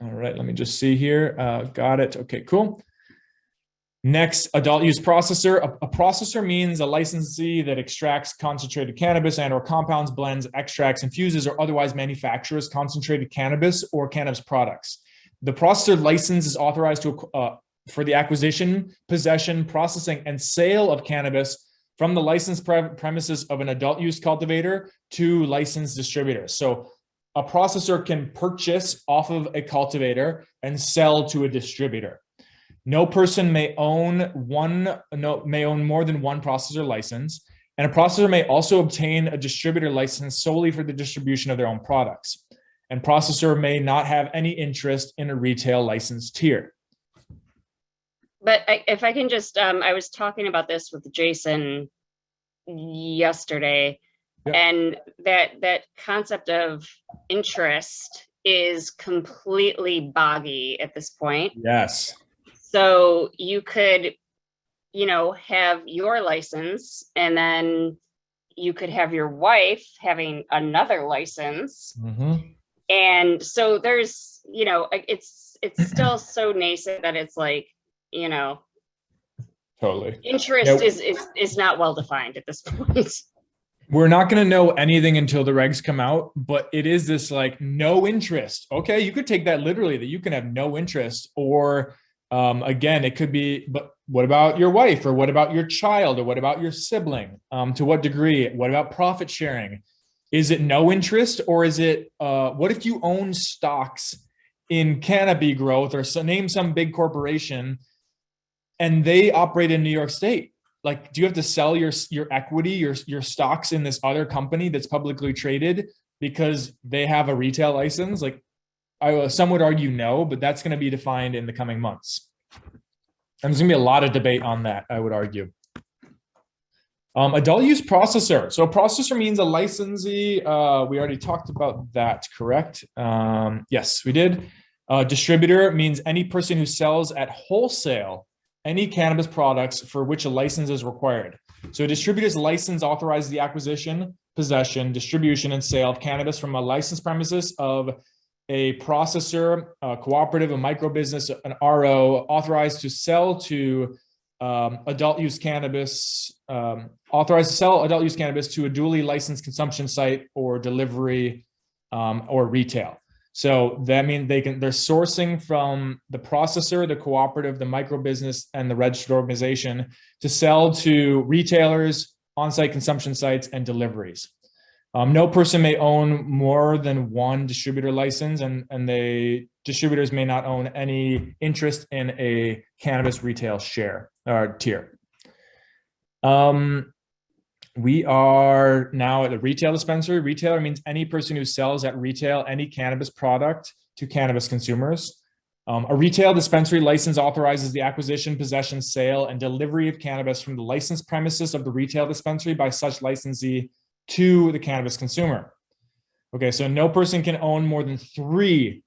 All right, let me just see here. Got it. Okay, cool. Next, adult use processor. A processor means a licensee that extracts concentrated cannabis and or compounds, blends, extracts, infuses, or otherwise manufactures concentrated cannabis or cannabis products. The processor license is authorized for the acquisition, possession, processing, and sale of cannabis from the licensed premises of an adult use cultivator to licensed distributors. So a processor can purchase off of a cultivator and sell to a distributor. No person may own more than one processor license, and a processor may also obtain a distributor license solely for the distribution of their own products. And processor may not have any interest in a retail license tier. But if I can just, I was talking about this with Jason yesterday, yep. And that concept of interest is completely boggy at this point. Yes. So you could, have your license, and then you could have your wife having another license. Mm-hmm. And so there's, it's still so nascent that it's like, totally. Interest is not well defined at this point. We're not going to know anything until the regs come out, but it is this like no interest. Okay, you could take that literally, that you can have no interest, or again, it could be, but what about your wife, or what about your child, or what about your sibling? To what degree? What about profit sharing? Is it no interest, or is it, what if you own stocks in Canopy Growth, or name some big corporation, and they operate in New York State? Like, do you have to sell your equity, your stocks in this other company that's publicly traded because they have a retail license? Like, some would argue no, but that's going to be defined in the coming months. And there's going to be a lot of debate on that, I would argue. Adult use processor. So a processor means a licensee. We already talked about that, correct? Yes, we did. Distributor means any person who sells at wholesale any cannabis products for which a license is required. So a distributor's license authorizes the acquisition, possession, distribution, and sale of cannabis from a licensed premises of a processor, a cooperative, a micro business, an RO, authorized to sell to adult use cannabis, authorized to sell adult use cannabis to a duly licensed consumption site or delivery or retail. So that means they're sourcing from the processor, the cooperative, the micro business, and the registered organization to sell to retailers, on-site consumption sites, and deliveries. No person may own more than one distributor license, and the distributors may not own any interest in a cannabis retail share or tier. We are now at a retail dispensary. Retailer means any person who sells at retail any cannabis product to cannabis consumers. A retail dispensary license authorizes the acquisition, possession, sale, and delivery of cannabis from the licensed premises of the retail dispensary by such licensee to the cannabis consumer. Okay, so no person can own more than 3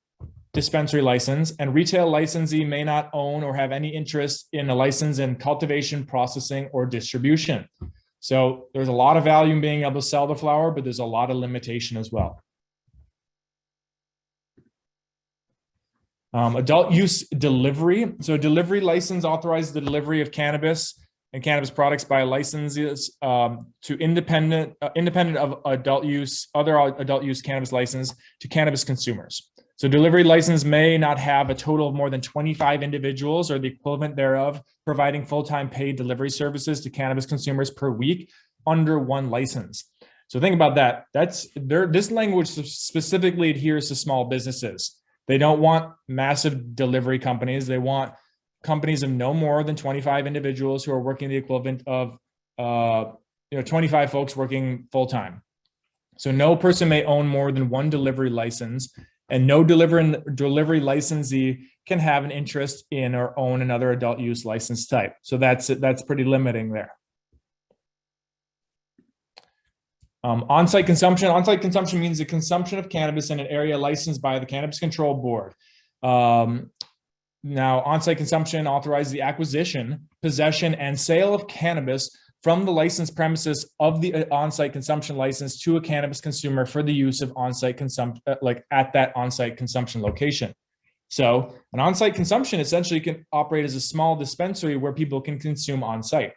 dispensary license, and retail licensee may not own or have any interest in a license in cultivation, processing, or distribution. So there's a lot of value in being able to sell the flower, but there's a lot of limitation as well. Adult use delivery. So a delivery license authorizes the delivery of cannabis and cannabis products by licenses to independent of adult use, other adult use cannabis license to cannabis consumers. So delivery license may not have a total of more than 25 individuals or the equivalent thereof providing full-time paid delivery services to cannabis consumers per week under one license. So think about that. This language specifically adheres to small businesses. They don't want massive delivery companies. They want companies of no more than 25 individuals who are working the equivalent of 25 folks working full-time. So no person may own more than one delivery license, and no delivery licensee can have an interest in or own another adult use license type. So that's pretty limiting there. On-site consumption. On-site consumption means the consumption of cannabis in an area licensed by the Cannabis Control Board. Now, on-site consumption authorizes the acquisition, possession, and sale of cannabis from the licensed premises of the on-site consumption license to a cannabis consumer for the use of on-site consumption, like at that on-site consumption location. So an on-site consumption essentially can operate as a small dispensary where people can consume on-site.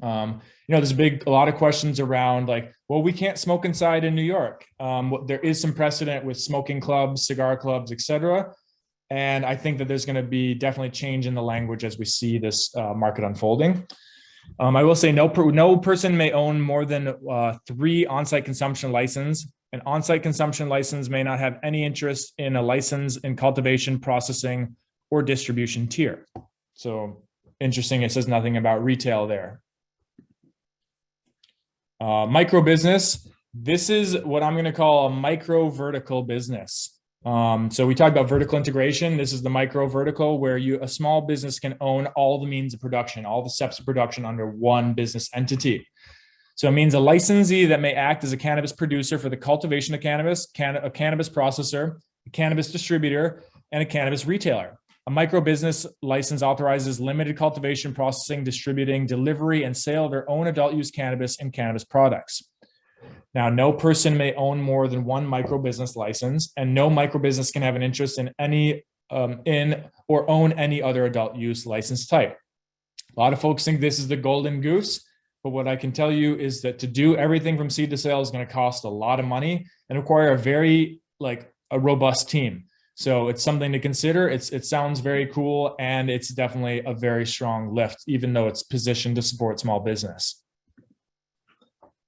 There's a lot of questions around like, well, we can't smoke inside in New York. There is some precedent with smoking clubs, cigar clubs, etc. And I think that there's going to be definitely change in the language as we see this market unfolding. I will say no person may own more than 3 on-site consumption licenses. An on-site consumption license may not have any interest in a license in cultivation, processing, or distribution tier. So interesting, it says nothing about retail there. Micro business. This is what I'm going to call a micro vertical business. So we talked about vertical integration. This is the micro vertical where a small business can own all the means of production, all the steps of production under one business entity. So it means a licensee that may act as a cannabis producer for the cultivation of cannabis, a cannabis processor, a cannabis distributor, and a cannabis retailer. A micro business license authorizes limited cultivation, processing, distributing, delivery, and sale of their own adult use cannabis and cannabis products. Now, no person may own more than one micro business license, and no micro business can have an interest in or own any other adult use license type. A lot of folks think this is the golden goose, but what I can tell you is that to do everything from seed to sale is going to cost a lot of money and require a robust team. So it's something to consider. It sounds very cool, and it's definitely a very strong lift, even though it's positioned to support small business.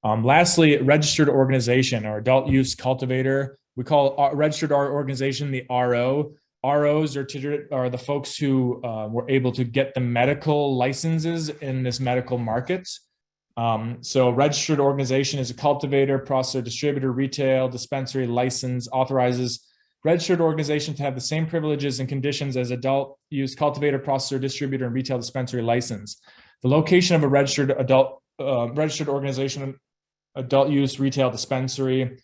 Lastly, registered organization or adult use cultivator. We call registered organization the RO. ROs are the folks who were able to get the medical licenses in this medical market. So registered organization is a cultivator, processor, distributor, retail, dispensary license, authorizes registered organization to have the same privileges and conditions as adult use cultivator, processor, distributor, and retail dispensary license. The location of a registered organization, adult use retail dispensary,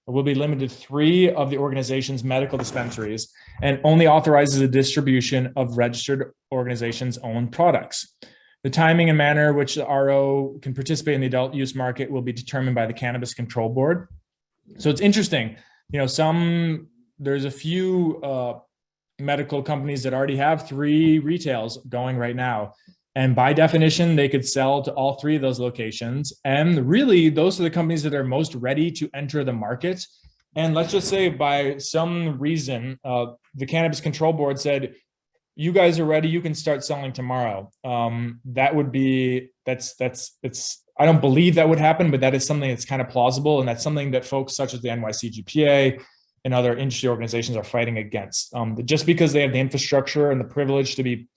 will be limited to 3 of the organization's medical dispensaries and only authorizes the distribution of registered organization's own products. The timing and manner in which the RO can participate in the adult use market will be determined by the Cannabis Control Board. So it's interesting, there's a few medical companies that already have 3 retails going right now. And by definition, they could sell to all 3 of those locations. And really, those are the companies that are most ready to enter the market. And let's just say by some reason, the Cannabis Control Board said, you guys are ready, you can start selling tomorrow. That would be, I don't believe that would happen, but that is something that's kind of plausible. And that's something that folks such as the NYCGPA and other industry organizations are fighting against. Just because they have the infrastructure and the privilege to be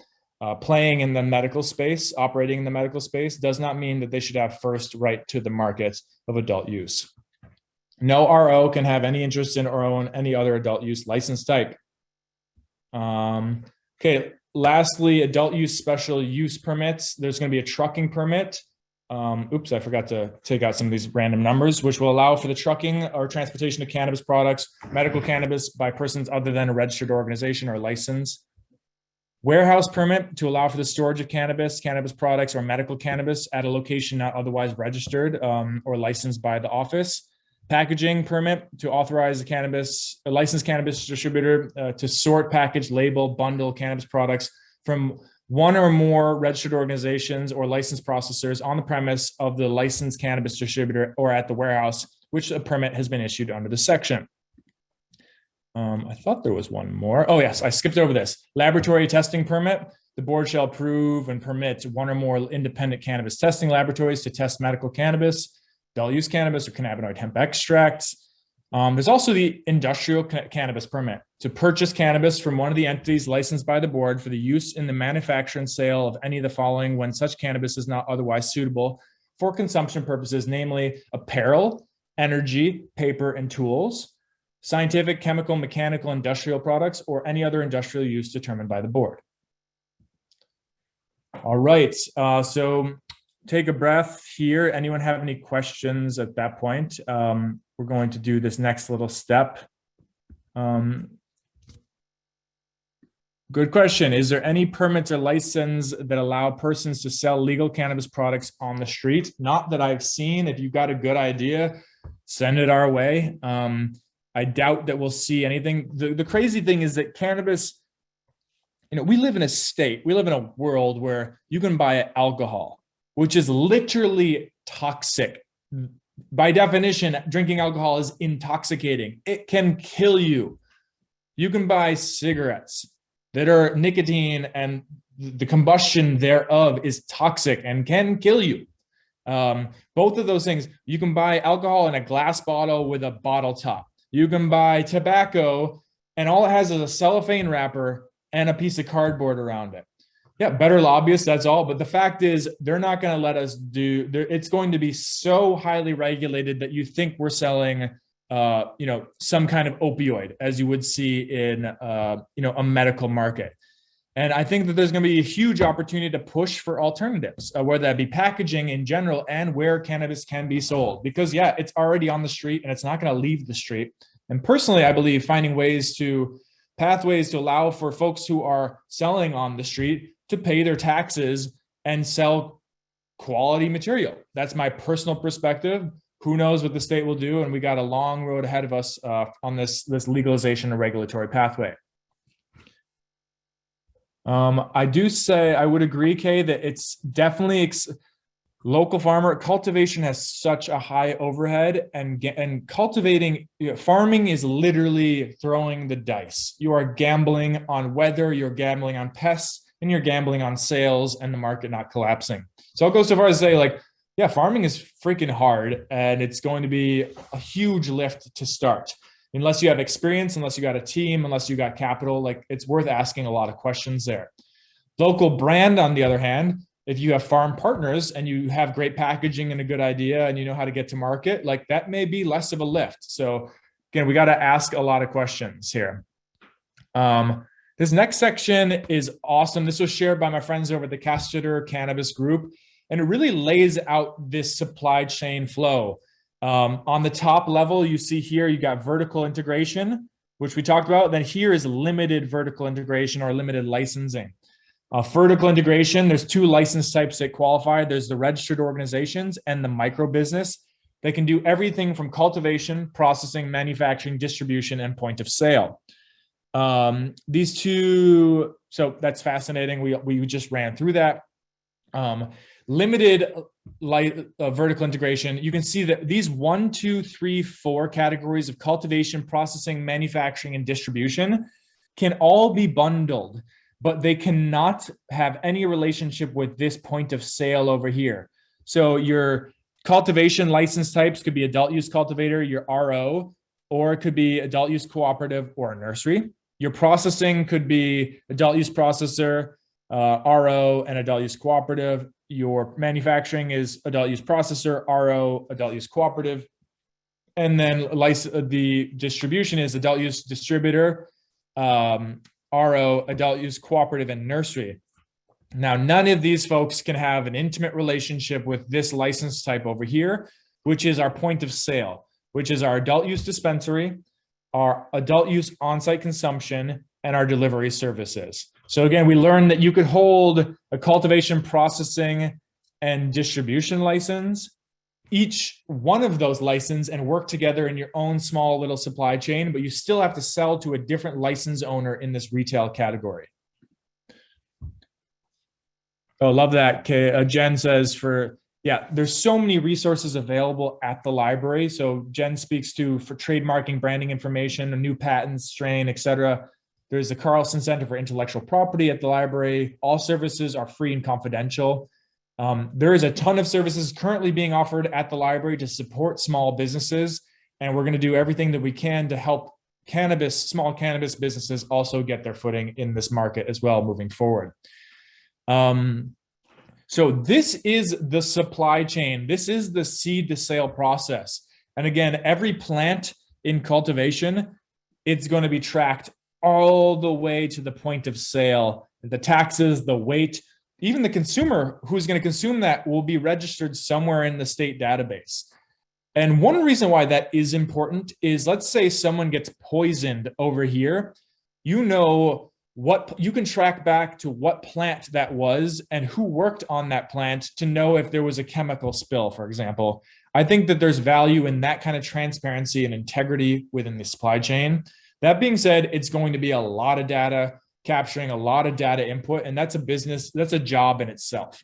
playing in the medical space, operating in the medical space, does not mean that they should have first right to the market of adult use. No RO can have any interest in or own any other adult use license type. Okay, lastly, adult use special use permits. There's going to be a trucking permit. Oops, I forgot to take out some of these random numbers, which will allow for the trucking or transportation of cannabis products, medical cannabis by persons other than a registered organization or license. Warehouse permit to allow for the storage of cannabis, cannabis products, or medical cannabis at a location not otherwise registered or licensed by the office. Packaging permit to authorize a licensed cannabis distributor to sort, package, label, bundle cannabis products from one or more registered organizations or licensed processors on the premise of the licensed cannabis distributor or at the warehouse, which a permit has been issued under the section. I thought there was one more. Oh, yes, I skipped over this. Laboratory testing permit. The board shall approve and permit one or more independent cannabis testing laboratories to test medical cannabis, adult use cannabis, or cannabinoid hemp extracts. There's also the industrial cannabis permit to purchase cannabis from one of the entities licensed by the board for the use in the manufacture and sale of any of the following when such cannabis is not otherwise suitable for consumption purposes, namely apparel, energy, paper, and tools, scientific, chemical, mechanical, industrial products, or any other industrial use determined by the board. All right, so take a breath here. Anyone have any questions at that point? We're going to do this next little step. Good question. Is there any permits or license that allow persons to sell legal cannabis products on the street? Not that I've seen. If you've got a good idea, send it our way. I doubt that we'll see anything. The crazy thing is that cannabis, we live in a state, we live in a world where you can buy alcohol, which is literally toxic. By definition, drinking alcohol is intoxicating. It can kill you. You can buy cigarettes that are nicotine and the combustion thereof is toxic and can kill you. Both of those things, you can buy alcohol in a glass bottle with a bottle top. You can buy tobacco and all it has is a cellophane wrapper and a piece of cardboard around it. Yeah, better lobbyists, that's all. But the fact is, they're not going to let us do. It's going to be so highly regulated that you think we're selling, some kind of opioid, as you would see in, a medical market. And I think that there's going to be a huge opportunity to push for alternatives, whether that be packaging in general and where cannabis can be sold. Because yeah, it's already on the street and it's not going to leave the street. And personally, I believe finding pathways to allow for folks who are selling on the street to pay their taxes and sell quality material. That's my personal perspective. Who knows what the state will do? And we got a long road ahead of us on this legalization and regulatory pathway. I would agree, Kay, that it's definitely local farmer cultivation has such a high overhead, and cultivating, farming is literally throwing the dice. You are gambling on weather, you're gambling on pests, and you're gambling on sales and the market not collapsing. So I'll go so far as to say, yeah, farming is freaking hard, and it's going to be a huge lift to start. Unless you have experience, unless you got a team, unless you got capital, it's worth asking a lot of questions there. Local brand, on the other hand, if you have farm partners and you have great packaging and a good idea and you know how to get to market, that may be less of a lift. So again, we got to ask a lot of questions here. This next section is awesome. This was shared by my friends over at the Cannabis Cannabis Group, and it really lays out this supply chain flow. On the top level, you see here, you got vertical integration, which we talked about. Then here is limited vertical integration or limited licensing. Vertical integration, there's two license types that qualify. There's the registered organizations and the micro business. They can do everything from cultivation, processing, manufacturing, distribution, and point of sale. These two, so that's fascinating. We just ran through that. Limited vertical integration, you can see that these 1, 2, 3, 4 categories of cultivation, processing, manufacturing, and distribution can all be bundled, but they cannot have any relationship with this point of sale over here. So your cultivation license types could be adult use cultivator, your RO, or it could be adult use cooperative or a nursery. Your processing could be adult use processor, RO, and adult use cooperative. Your manufacturing is adult use processor, RO, adult use cooperative. And then the distribution is adult use distributor, RO, adult use cooperative, and nursery. Now, none of these folks can have an intimate relationship with this license type over here, which is our point of sale, which is our adult use dispensary, our adult use on-site consumption, and our delivery services. So again, we learned that you could hold a cultivation, processing, and distribution license, each one of those licenses, and work together in your own small little supply chain, but you still have to sell to a different license owner in this retail category. Oh, love that. Okay. Jen says there's so many resources available at the library. So Jen speaks to for trademarking, branding information, new patents, strain, etc. There's the Carlson Center for Intellectual Property at the library. All services are free and confidential. There is a ton of services currently being offered at the library to support small businesses. And we're going to do everything that we can to help small cannabis businesses also get their footing in this market as well moving forward. So this is the supply chain. This is the seed to sale process. And again, every plant in cultivation, it's going to be tracked all the way to the point of sale. The taxes, the weight, even the consumer who's going to consume that will be registered somewhere in the state database. And one reason why that is important is, let's say someone gets poisoned over here, you know what you can track back to what plant that was and who worked on that plant to know if there was a chemical spill, for example. I think that there's value in that kind of transparency and integrity within the supply chain. That being said, it's going to be a lot of data, capturing a lot of data input, and that's a business, that's a job in itself.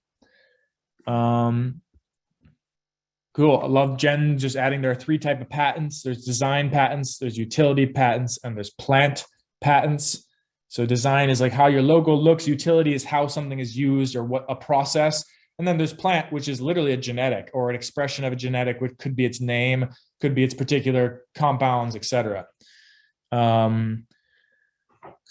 Cool. I love Jen just adding there are 3 types of patents. There's design patents, there's utility patents, and there's plant patents. So design is like how your logo looks. Utility is how something is used or what a process. And then there's plant, which is literally a genetic or an expression of a genetic, which could be its name, could be its particular compounds, etc.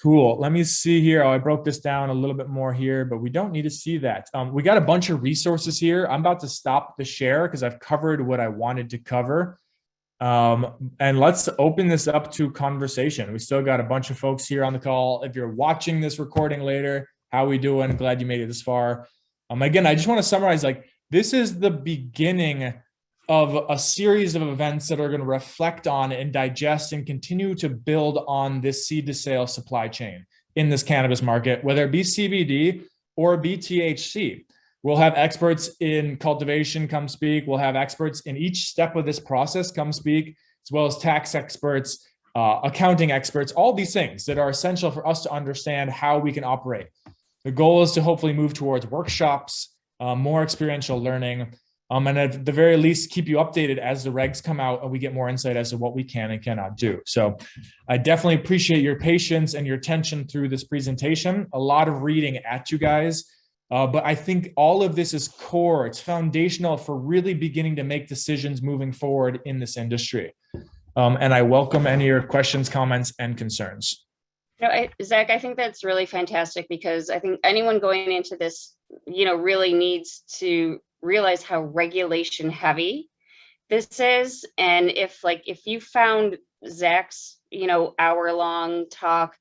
Cool. Let me see here. Oh, I broke this down a little bit more here, but we don't need to see that. We got a bunch of resources here. I'm about to stop the share because I've covered what I wanted to cover. And let's open this up to conversation. We still got a bunch of folks here on the call. If you're watching this recording later, how we doing? Glad you made it this far. Again, I just want to summarize, like, this is the beginning of a series of events that are going to reflect on and digest and continue to build on this seed to sale supply chain in this cannabis market, whether it be CBD or be THC. We'll have experts in cultivation come speak. We'll have experts in each step of this process come speak, as well as tax experts, accounting experts, all these things that are essential for us to understand how we can operate. The goal is to hopefully move towards workshops, more experiential learning, and at the very least, keep you updated as the regs come out and we get more insight as to what we can and cannot do. So I definitely appreciate your patience and your attention through this presentation. A lot of reading at you guys. But I think all of this is core. It's foundational for really beginning to make decisions moving forward in this industry. And I welcome any of your questions, comments, and concerns. Zach, I think that's really fantastic because I think anyone going into this, really needs to realize how regulation heavy this is. And if you found Zach's, hour-long talk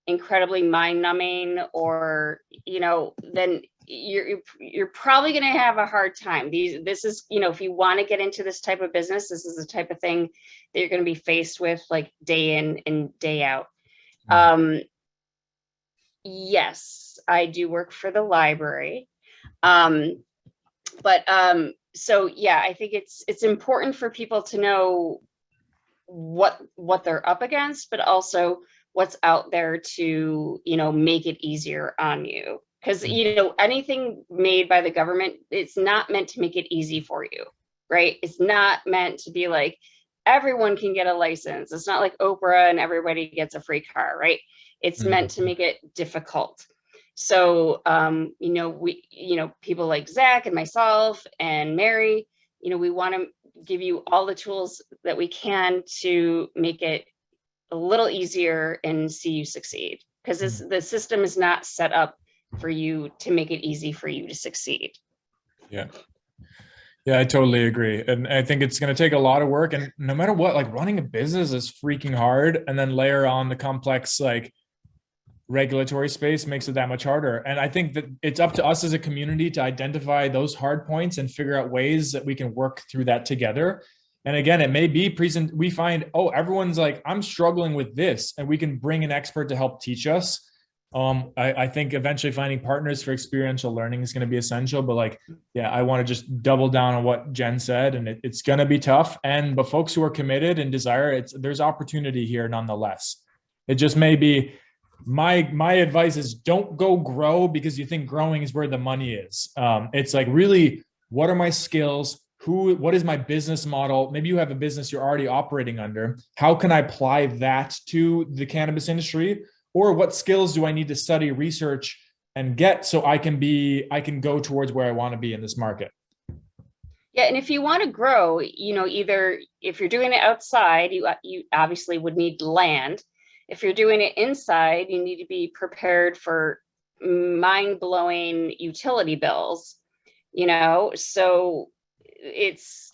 incredibly mind-numbing, or then you're probably going to have a hard time. This is, if you want to get into this type of business, this is the type of thing that you're going to be faced with, like, day in and day out. Yes, I do work for the library, so yeah, I think it's important for people to know what they're up against, but also what's out there to, make it easier on you. Because, anything made by the government, it's not meant to make it easy for you, right? It's not meant to be like, everyone can get a license. It's not like Oprah and everybody gets a free car, right? It's meant to make it difficult. So, people like Zach and myself and Mary, we want to give you all the tools that we can to make it a little easier and see you succeed, because the system is not set up for you to make it easy for you to succeed. Yeah, I totally agree. And I think it's going to take a lot of work, and no matter what, like, running a business is freaking hard, and then layer on the complex, like, regulatory space makes it that much harder. And I think that it's up to us as a community to identify those hard points and figure out ways that we can work through that together. And again, it may be we find, everyone's like, I'm struggling with this, and we can bring an expert to help teach us. I think eventually finding partners for experiential learning is going to be essential, but I want to just double down on what Jen said, and it's going to be tough. But folks who are committed and desire, there's opportunity here nonetheless. It just may be my advice is don't go grow because you think growing is where the money is. It's like, really, what are my skills? What is my business model? Maybe you have a business you're already operating under. How can I apply that to the cannabis industry? Or what skills do I need to study, research, and get so I can go towards where I want to be in this market? Yeah, and if you want to grow, either if you're doing it outside, you obviously would need land. If you're doing it inside, you need to be prepared for mind-blowing utility bills, so there's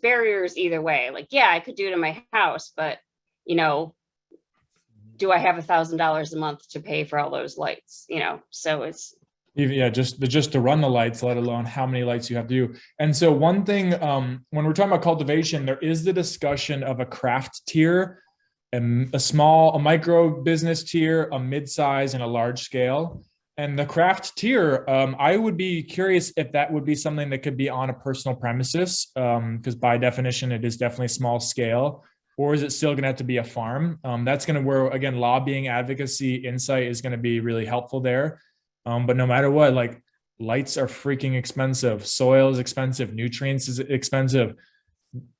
barriers either way. Like, yeah, I could do it in my house, but do I have $1,000 a month to pay for all those lights? So it's just to run the lights, let alone how many lights you have to do. And so one thing, when we're talking about cultivation, there is the discussion of a craft tier, and a micro business tier, a mid-size, and a large scale. And the craft tier, I would be curious if that would be something that could be on a personal premises, because by definition, it is definitely small scale. Or is it still going to have to be a farm? That's going to where, again, lobbying, advocacy, insight is going to be really helpful there. But no matter what, like, lights are freaking expensive. Soil is expensive. Nutrients is expensive.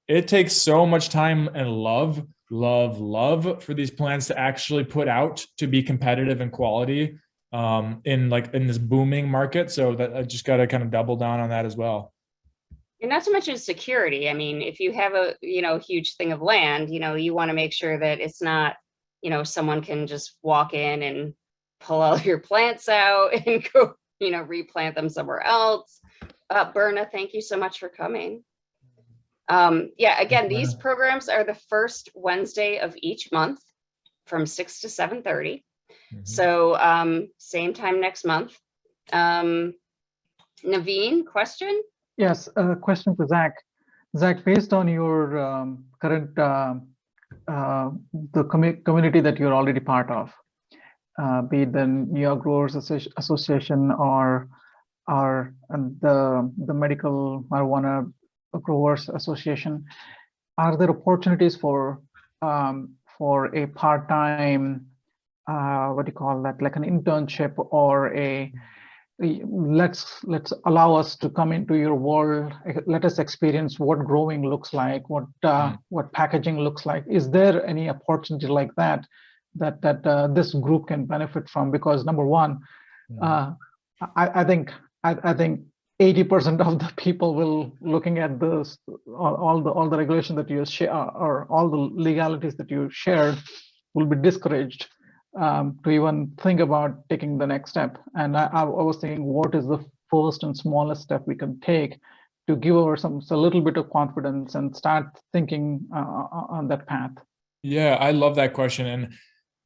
It takes so much time and love for these plants to actually put out to be competitive and quality in this booming market. So that I just got to kind of double down on that as well. And not to mention security. I mean, if you have a, huge thing of land, you want to make sure that it's not, someone can just walk in and pull all your plants out and go, replant them somewhere else. Berna, thank you so much for coming. Yeah, again, these programs are the first Wednesday of each month from 6 to 7:30. So same time next month. Naveen, question? Yes, question for Zach. Zach, based on your current the community that you're already part of, be it the New York Growers Association or the Medical Marijuana Growers Association, are there opportunities for a part-time, what do you call that, like an internship or a let's allow us to come into your world, let us experience what growing looks like, what packaging looks like? Is there any opportunity like that this group can benefit from? Because number one, I think 80% of the people will looking at this, all the regulation that you share or all the legalities that you shared will be discouraged to even think about taking the next step. And I was thinking, what is the first and smallest step we can take to give ourselves a little bit of confidence and start thinking on that path? Yeah, I love that question. And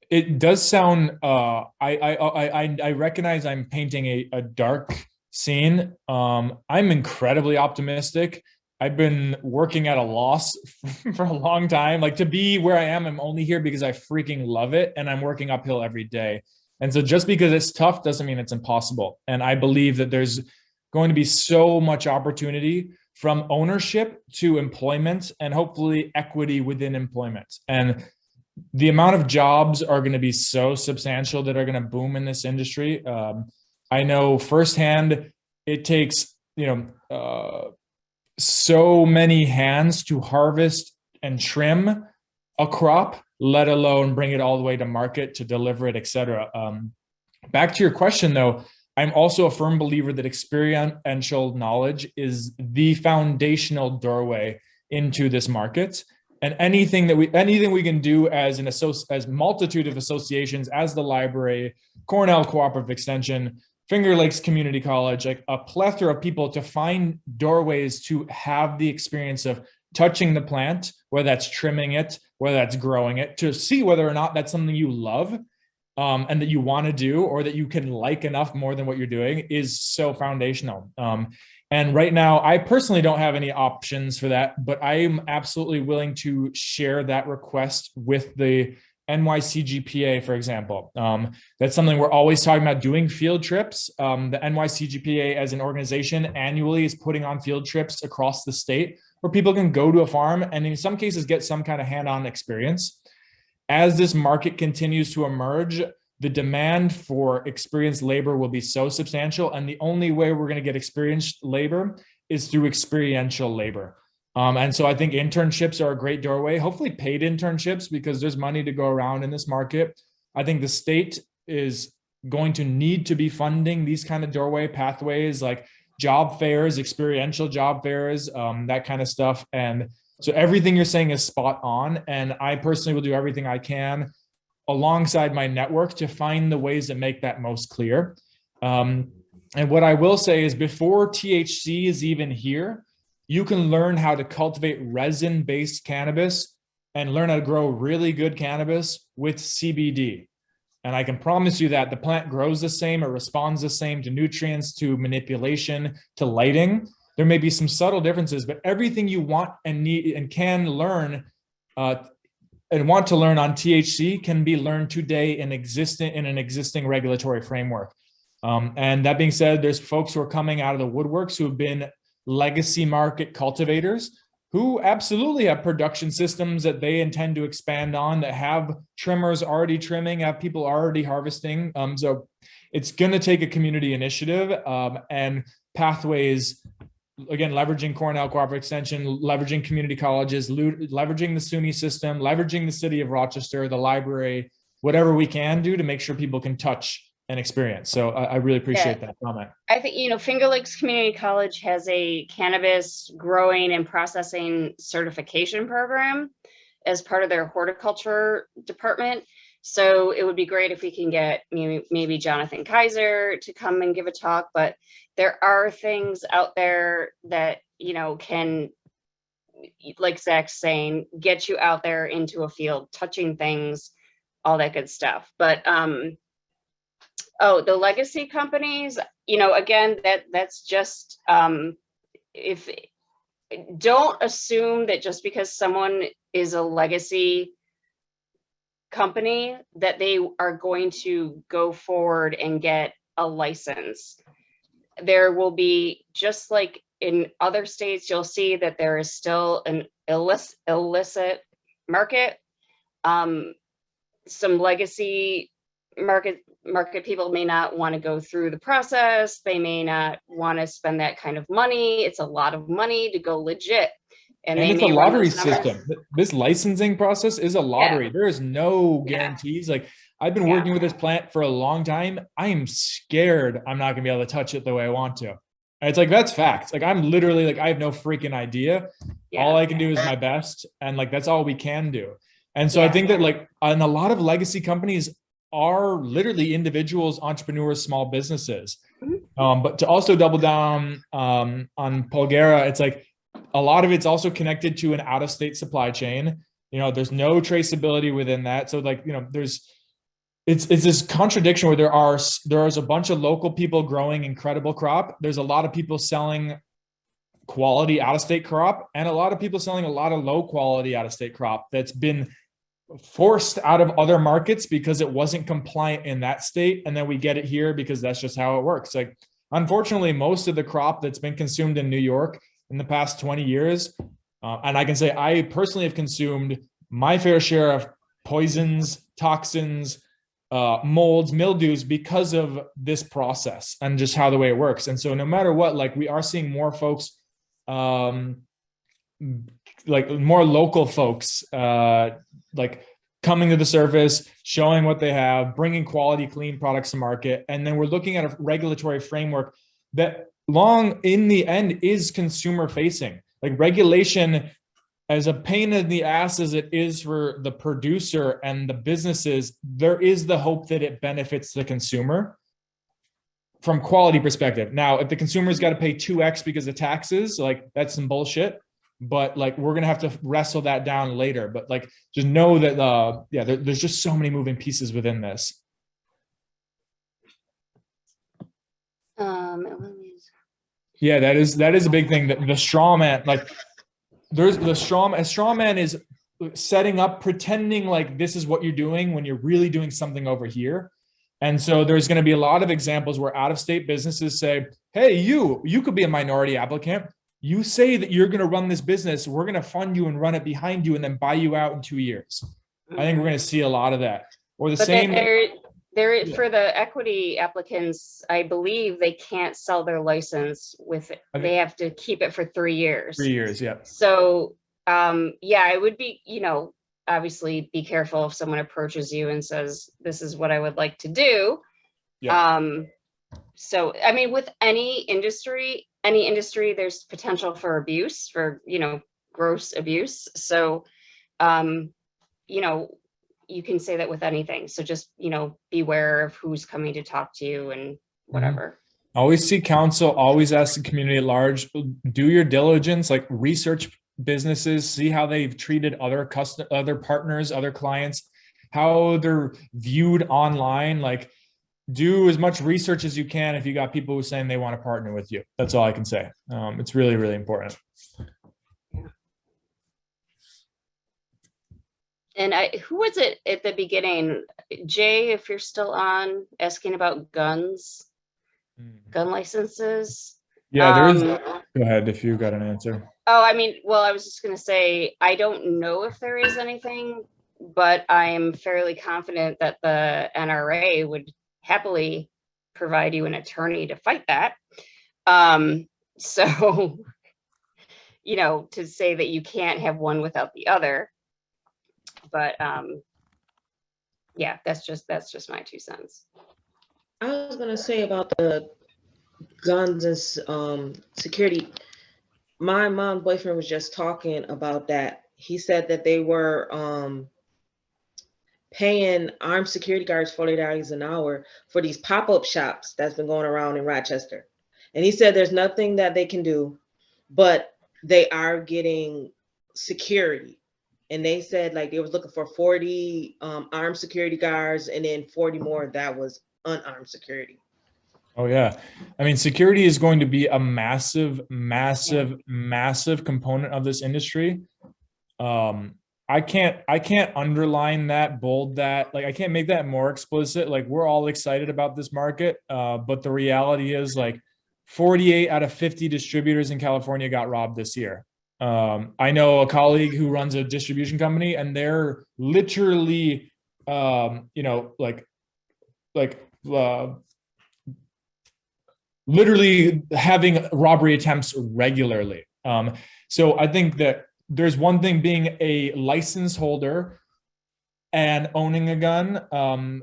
it does sound, I recognize I'm painting a dark scene. I'm incredibly optimistic. I've been working at a loss for a long time. Like, to be where I am, I'm only here because I freaking love it, and I'm working uphill every day. And so just because it's tough doesn't mean it's impossible. And I believe that there's going to be so much opportunity, from ownership to employment, and hopefully equity within employment. And the amount of jobs are going to be so substantial that are going to boom in this industry. I know firsthand it takes, so many hands to harvest and trim a crop, let alone bring it all the way to market to deliver it, etc. Back to your question, though, I'm also a firm believer that experiential knowledge is the foundational doorway into this market. And anything we can do as multitude of associations, as the library, Cornell Cooperative Extension, Finger Lakes Community College, like a plethora of people, to find doorways to have the experience of touching the plant, whether that's trimming it, whether that's growing it, to see whether or not that's something you love and that you want to do, or that you can like enough more than what you're doing, is so foundational. And right now, I personally don't have any options for that, but I am absolutely willing to share that request with the NYCGPA, for example. That's something we're always talking about, doing field trips. The NYCGPA as an organization annually is putting on field trips across the state where people can go to a farm and in some cases get some kind of hand-on experience. as this market continues to emerge, the demand for experienced labor will be so substantial. And the only way we're going to get experienced labor is through experiential labor. And so I think internships are a great doorway, hopefully paid internships, because there's money to go around in this market. I think the state is going to need to be funding these kind of doorway pathways, like job fairs, experiential job fairs, that kind of stuff. And so everything you're saying is spot on. And I personally will do everything I can alongside my network to find the ways that make that most clear. And what I will say is, before THC is even here, you can learn how to cultivate resin-based cannabis and learn how to grow really good cannabis with CBD. And I can promise you that the plant grows the same, it responds the same to nutrients, to manipulation, to lighting. There may be some subtle differences, but everything you want and need and can learn and want to learn on THC can be learned today in an existing regulatory framework. And that being said, there's folks who are coming out of the woodworks who have been legacy market cultivators who absolutely have production systems that they intend to expand on, that have trimmers already trimming, have people already harvesting. So it's going to take a community initiative and pathways, again, leveraging Cornell Cooperative Extension, leveraging community colleges, leveraging the SUNY system, leveraging the city of Rochester, the library, whatever we can do to make sure people can touch and experience. So I really appreciate that comment. I think, Finger Lakes Community College has a cannabis growing and processing certification program as part of their horticulture department. So it would be great if we can get maybe Jonathan Kaiser to come and give a talk, but there are things out there that, can, like Zach's saying, get you out there into a field, touching things, all that good stuff. But, the legacy companies, again, that's just, don't assume that just because someone is a legacy company that they are going to go forward and get a license. There will be, just like in other states, you'll see that there is still an illicit market. Some legacy market people may not want to go through the process. They may not want to spend that kind of money. It's a lot of money to go legit. And it's a lottery system. This licensing process is a lottery. Yeah. There is no guarantees. Like, I've been working with this plant for a long time. I am scared I'm not gonna be able to touch it the way I want to. And it's like, that's facts. Like, I'm literally like, I have no freaking idea. All I can do is my best. And like, that's all we can do. And so I think that, like, and a lot of legacy companies are literally individuals, entrepreneurs, small businesses. But to also double down on Polgara, it's like, a lot of it's also connected to an out-of-state supply chain. There's no traceability within that. So like, it's this contradiction where there's a bunch of local people growing incredible crop. There's a lot of people selling quality out-of-state crop, and a lot of people selling a lot of low quality out-of-state crop that's been forced out of other markets because it wasn't compliant in that state. And then we get it here because that's just how it works. Like, unfortunately, most of the crop that's been consumed in New York in the past 20 years, and I can say I personally have consumed my fair share of poisons, toxins, molds, mildews because of this process and just how the way it works. And so no matter what, like, we are seeing more folks, like more local folks, like coming to the surface, showing what they have, bringing quality, clean products to market. And then we're looking at a regulatory framework that in the end is consumer facing. Like, regulation, as a pain in the ass as it is for the producer and the businesses, there is the hope that it benefits the consumer from quality perspective. Now, if the consumer's got to pay 2x because of taxes, like, that's some bullshit. But like, we're gonna have to wrestle that down later. But like, just know that there's just so many moving pieces within this. Yeah, that is a big thing. That the straw man, like, there's the straw man is setting up, pretending like this is what you're doing when you're really doing something over here. And so there's going to be a lot of examples where out-of-state businesses say, hey, you could be a minority applicant. You say that you're going to run this business. We're going to fund you and run it behind you and then buy you out in 2 years. I think we're going to see a lot of that. Or the But same. they're for the equity applicants, I believe they can't sell their license with, they have to keep it for 3 years. 3 years, yeah. So, yeah, it would be, obviously be careful if someone approaches you and says, this is what I would like to do. Yeah. So, I mean, with any industry, there's potential for abuse, for, gross abuse. So, you can say that with anything. So just, beware of who's coming to talk to you and whatever. Always seek counsel, always ask the community at large, do your diligence, like research businesses, see how they've treated other partners, other clients, how they're viewed online. Like, do as much research as you can if you got people who are saying they want to partner with you. That's all I can say. It's really, really important. And who was it at the beginning? Jay, if you're still on, asking about gun licenses. Yeah, there is. Go ahead if you got an answer. Oh, I mean, well, I was just going to say, I don't know if there is anything, but I'm fairly confident that the NRA would happily provide you an attorney to fight that. So, to say that you can't have one without the other. But yeah, that's just my 2 cents. I was gonna say about the guns and security. My mom's boyfriend was just talking about that. He said that they were paying armed security guards $40 an hour for these pop-up shops that's been going around in Rochester. And he said there's nothing that they can do, but they are getting security. And they said like they was looking for 40 armed security guards and then 40 more that was unarmed security. Oh yeah. I mean, security is going to be a massive, massive, massive component of this industry. I can't underline that, bold that, like I can't make that more explicit. Like we're all excited about this market. But the reality is like 48 out of 50 distributors in California got robbed this year. I know a colleague who runs a distribution company and they're literally, literally having robbery attempts regularly. So I think that there's one thing being a license holder and owning a gun,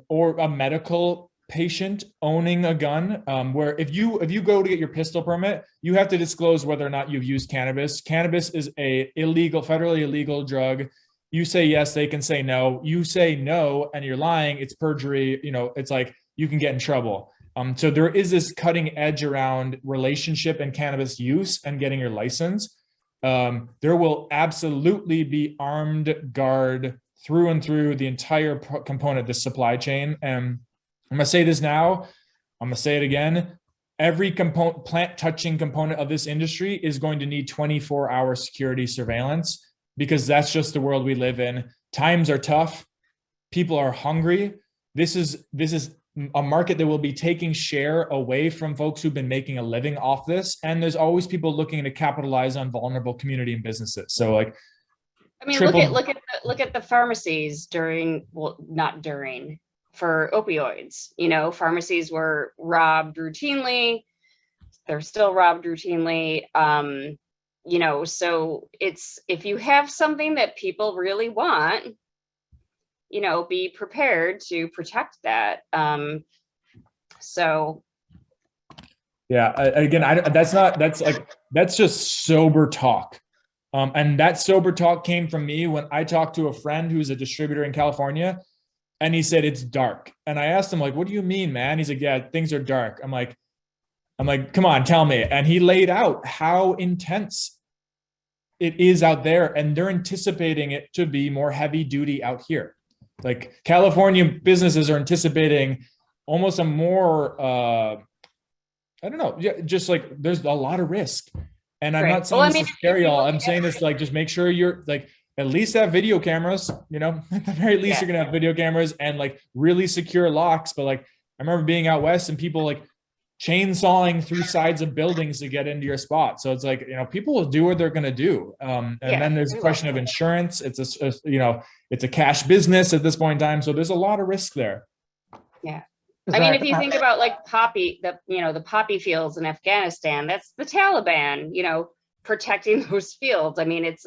or a medical patient owning a gun, where if you go to get your pistol permit, you have to disclose whether or not you've used cannabis. Cannabis is a federally illegal drug. You say yes, they can say no. You say no and you're lying, it's perjury. It's like you can get in trouble. So there is this cutting edge around relationship and cannabis use and getting your license. There will absolutely be armed guard through and through the entire component, the supply chain. And I'm going to say this now, I'm going to say it again. Every plant touching component of this industry is going to need 24-hour security surveillance because that's just the world we live in. Times are tough. People are hungry. This is a market that will be taking share away from folks who've been making a living off this. And there's always people looking to capitalize on vulnerable community and businesses. So like, I mean, look at the pharmacies for opioids. Pharmacies were robbed routinely. They're still robbed routinely. So if you have something that people really want, be prepared to protect that. So. Yeah, that's just sober talk. And that sober talk came from me when I talked to a friend who's a distributor in California, and he said, it's dark. And I asked him like, what do you mean, man? He's like, yeah, things are dark. I'm like, come on, tell me. And he laid out how intense it is out there. And they're anticipating it to be more heavy duty out here. Like California businesses are anticipating almost a more, I don't know, just like there's a lot of risk. And I'm not saying this to scare y'all. I'm saying this like, just make sure you're like, at least have video cameras, at the very least, you're going to have video cameras and like really secure locks. But like, I remember being out West and people like chainsawing through sides of buildings to get into your spot. So it's like, people will do what they're going to do. And then there's a question of insurance. It's it's a cash business at this point in time. So there's a lot of risk there. Yeah. I mean, if you think about like the poppy fields in Afghanistan, that's the Taliban, protecting those fields. I mean, it's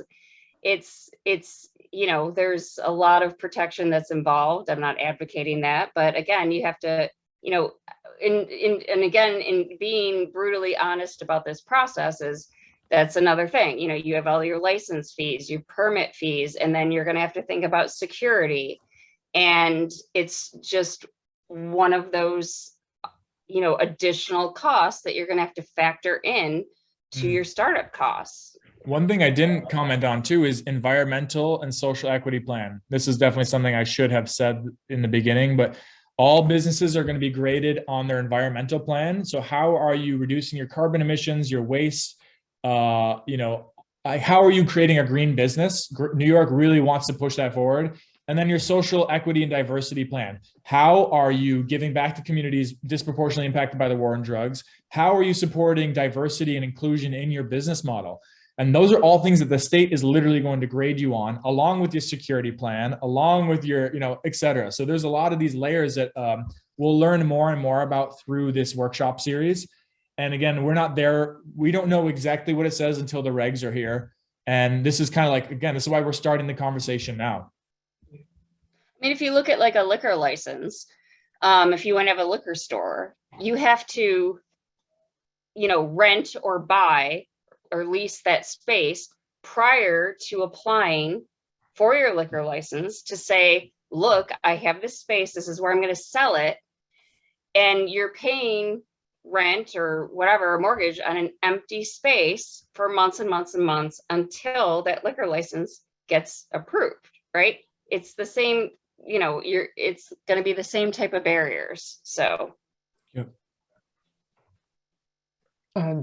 there's a lot of protection that's involved. I'm not advocating that, but again, you have to, and again, in being brutally honest about this process that's another thing. You have all your license fees, your permit fees, and then you're going to have to think about security. And it's just one of those, additional costs that you're going to have to factor in to your startup costs. One thing I didn't comment on too is environmental and social equity plan. This is definitely something I should have said in the beginning, but all businesses are going to be graded on their environmental plan. So how are you reducing your carbon emissions, your waste? How are you creating a green business? New York really wants to push that forward. And then your social equity and diversity plan. How are you giving back to communities disproportionately impacted by the war on drugs? How are you supporting diversity and inclusion in your business model? And those are all things that the state is literally going to grade you on, along with your security plan, along with your, et cetera. So there's a lot of these layers that we'll learn more and more about through this workshop series. And again, we're not there. We don't know exactly what it says until the regs are here. And this is kind of like, again, this is why we're starting the conversation now. I mean, if you look at like a liquor license, if you want to have a liquor store, you have to, rent or buy or lease that space prior to applying for your liquor license to say, look, I have this space. This is where I'm going to sell it. And you're paying rent or whatever, a mortgage on an empty space for months and months and months until that liquor license gets approved, right? It's the same, it's going to be the same type of barriers. So. Yep.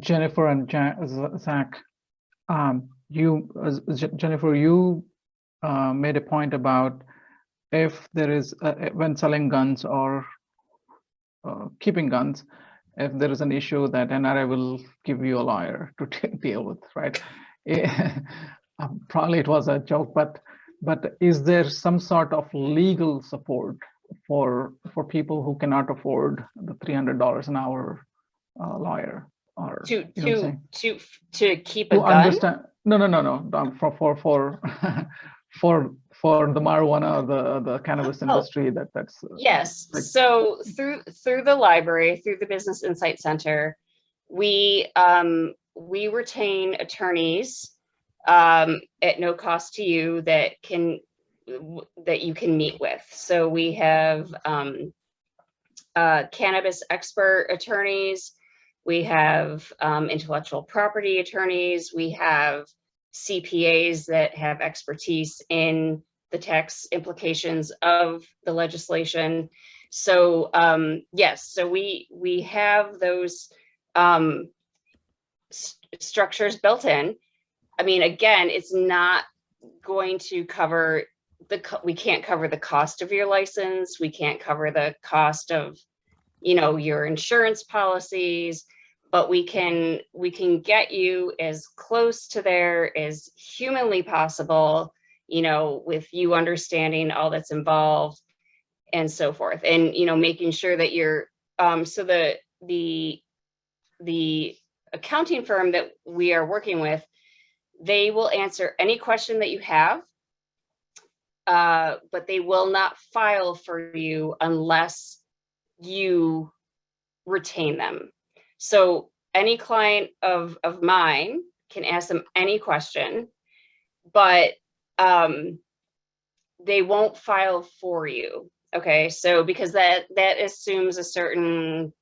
Jennifer and Zach, Jennifer, you made a point about if there is, when selling guns or keeping guns, if there is an issue that NRA will give you a lawyer to deal with, right? Probably it was a joke, but is there some sort of legal support for people who cannot afford the $300 an hour lawyer? Or to keep a to gun? Understand, no. For the marijuana, the cannabis industry, that's yes. Like, so through the library, through the Business Insight Center, we retain attorneys at no cost to you that you can meet with. So we have cannabis expert attorneys. We have intellectual property attorneys. We have CPAs that have expertise in the tax implications of the legislation. So yes, so we have those structures built in. I mean, again, it's not going to cover we can't cover the cost of your license. We can't cover the cost of your insurance policies, but we can get you as close to there as humanly possible, with you understanding all that's involved and so forth. And, making sure that you're, so the accounting firm that we are working with, they will answer any question that you have, but they will not file for you unless you retain them. So any client of mine can ask them any question, but they won't file for you. Okay, so because that assumes a certain,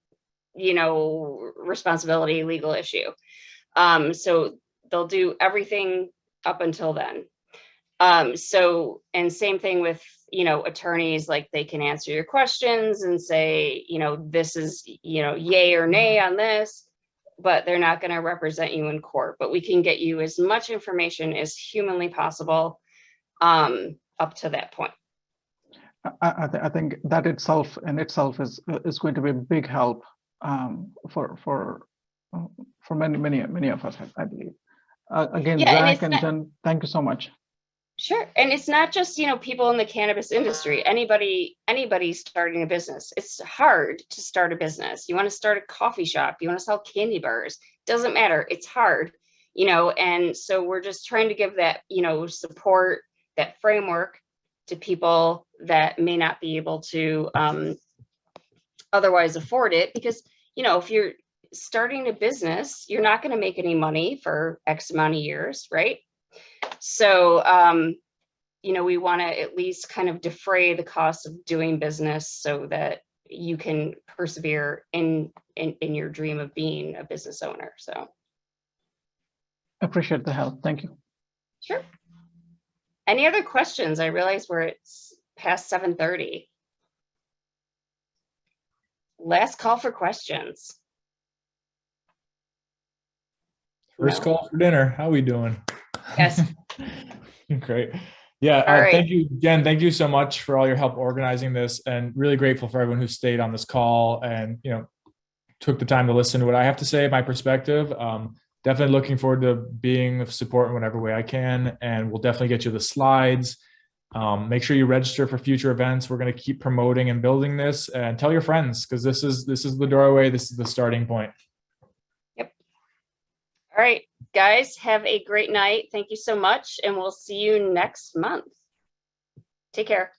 responsibility, legal issue. So they'll do everything up until then. So, and same thing with, attorneys, like they can answer your questions and say, this is, yay or nay on this, but they're not going to represent you in court. But we can get you as much information as humanly possible up to that point. I think that itself is going to be a big help for many of us, I believe. Again, Yeah, and Zach it's and not- Jen, thank you so much. Sure. And it's not just, people in the cannabis industry, anybody starting a business. It's hard to start a business. You want to start a coffee shop, you want to sell candy bars, doesn't matter. It's hard, and so we're just trying to give that, support, that framework to people that may not be able to otherwise afford it. Because, if you're starting a business, you're not going to make any money for X amount of years, right? So, we want to at least kind of defray the cost of doing business so that you can persevere in your dream of being a business owner. So Appreciate the help. Thank you. sure. Any other questions? I realize it's past 7:30. Last call for questions. First No? call for dinner. How we doing? Yes. Great. Yeah. All right. Thank you, Jen. Thank you so much for all your help organizing this, and really grateful for everyone who stayed on this call and, took the time to listen to what I have to say, my perspective. Definitely looking forward to being of support in whatever way I can. And we'll definitely get you the slides. Make sure you register for future events. We're going to keep promoting and building this, and tell your friends, because this is the doorway. This is the starting point. Yep. All right, guys, have a great night. Thank you so much. And we'll see you next month. Take care.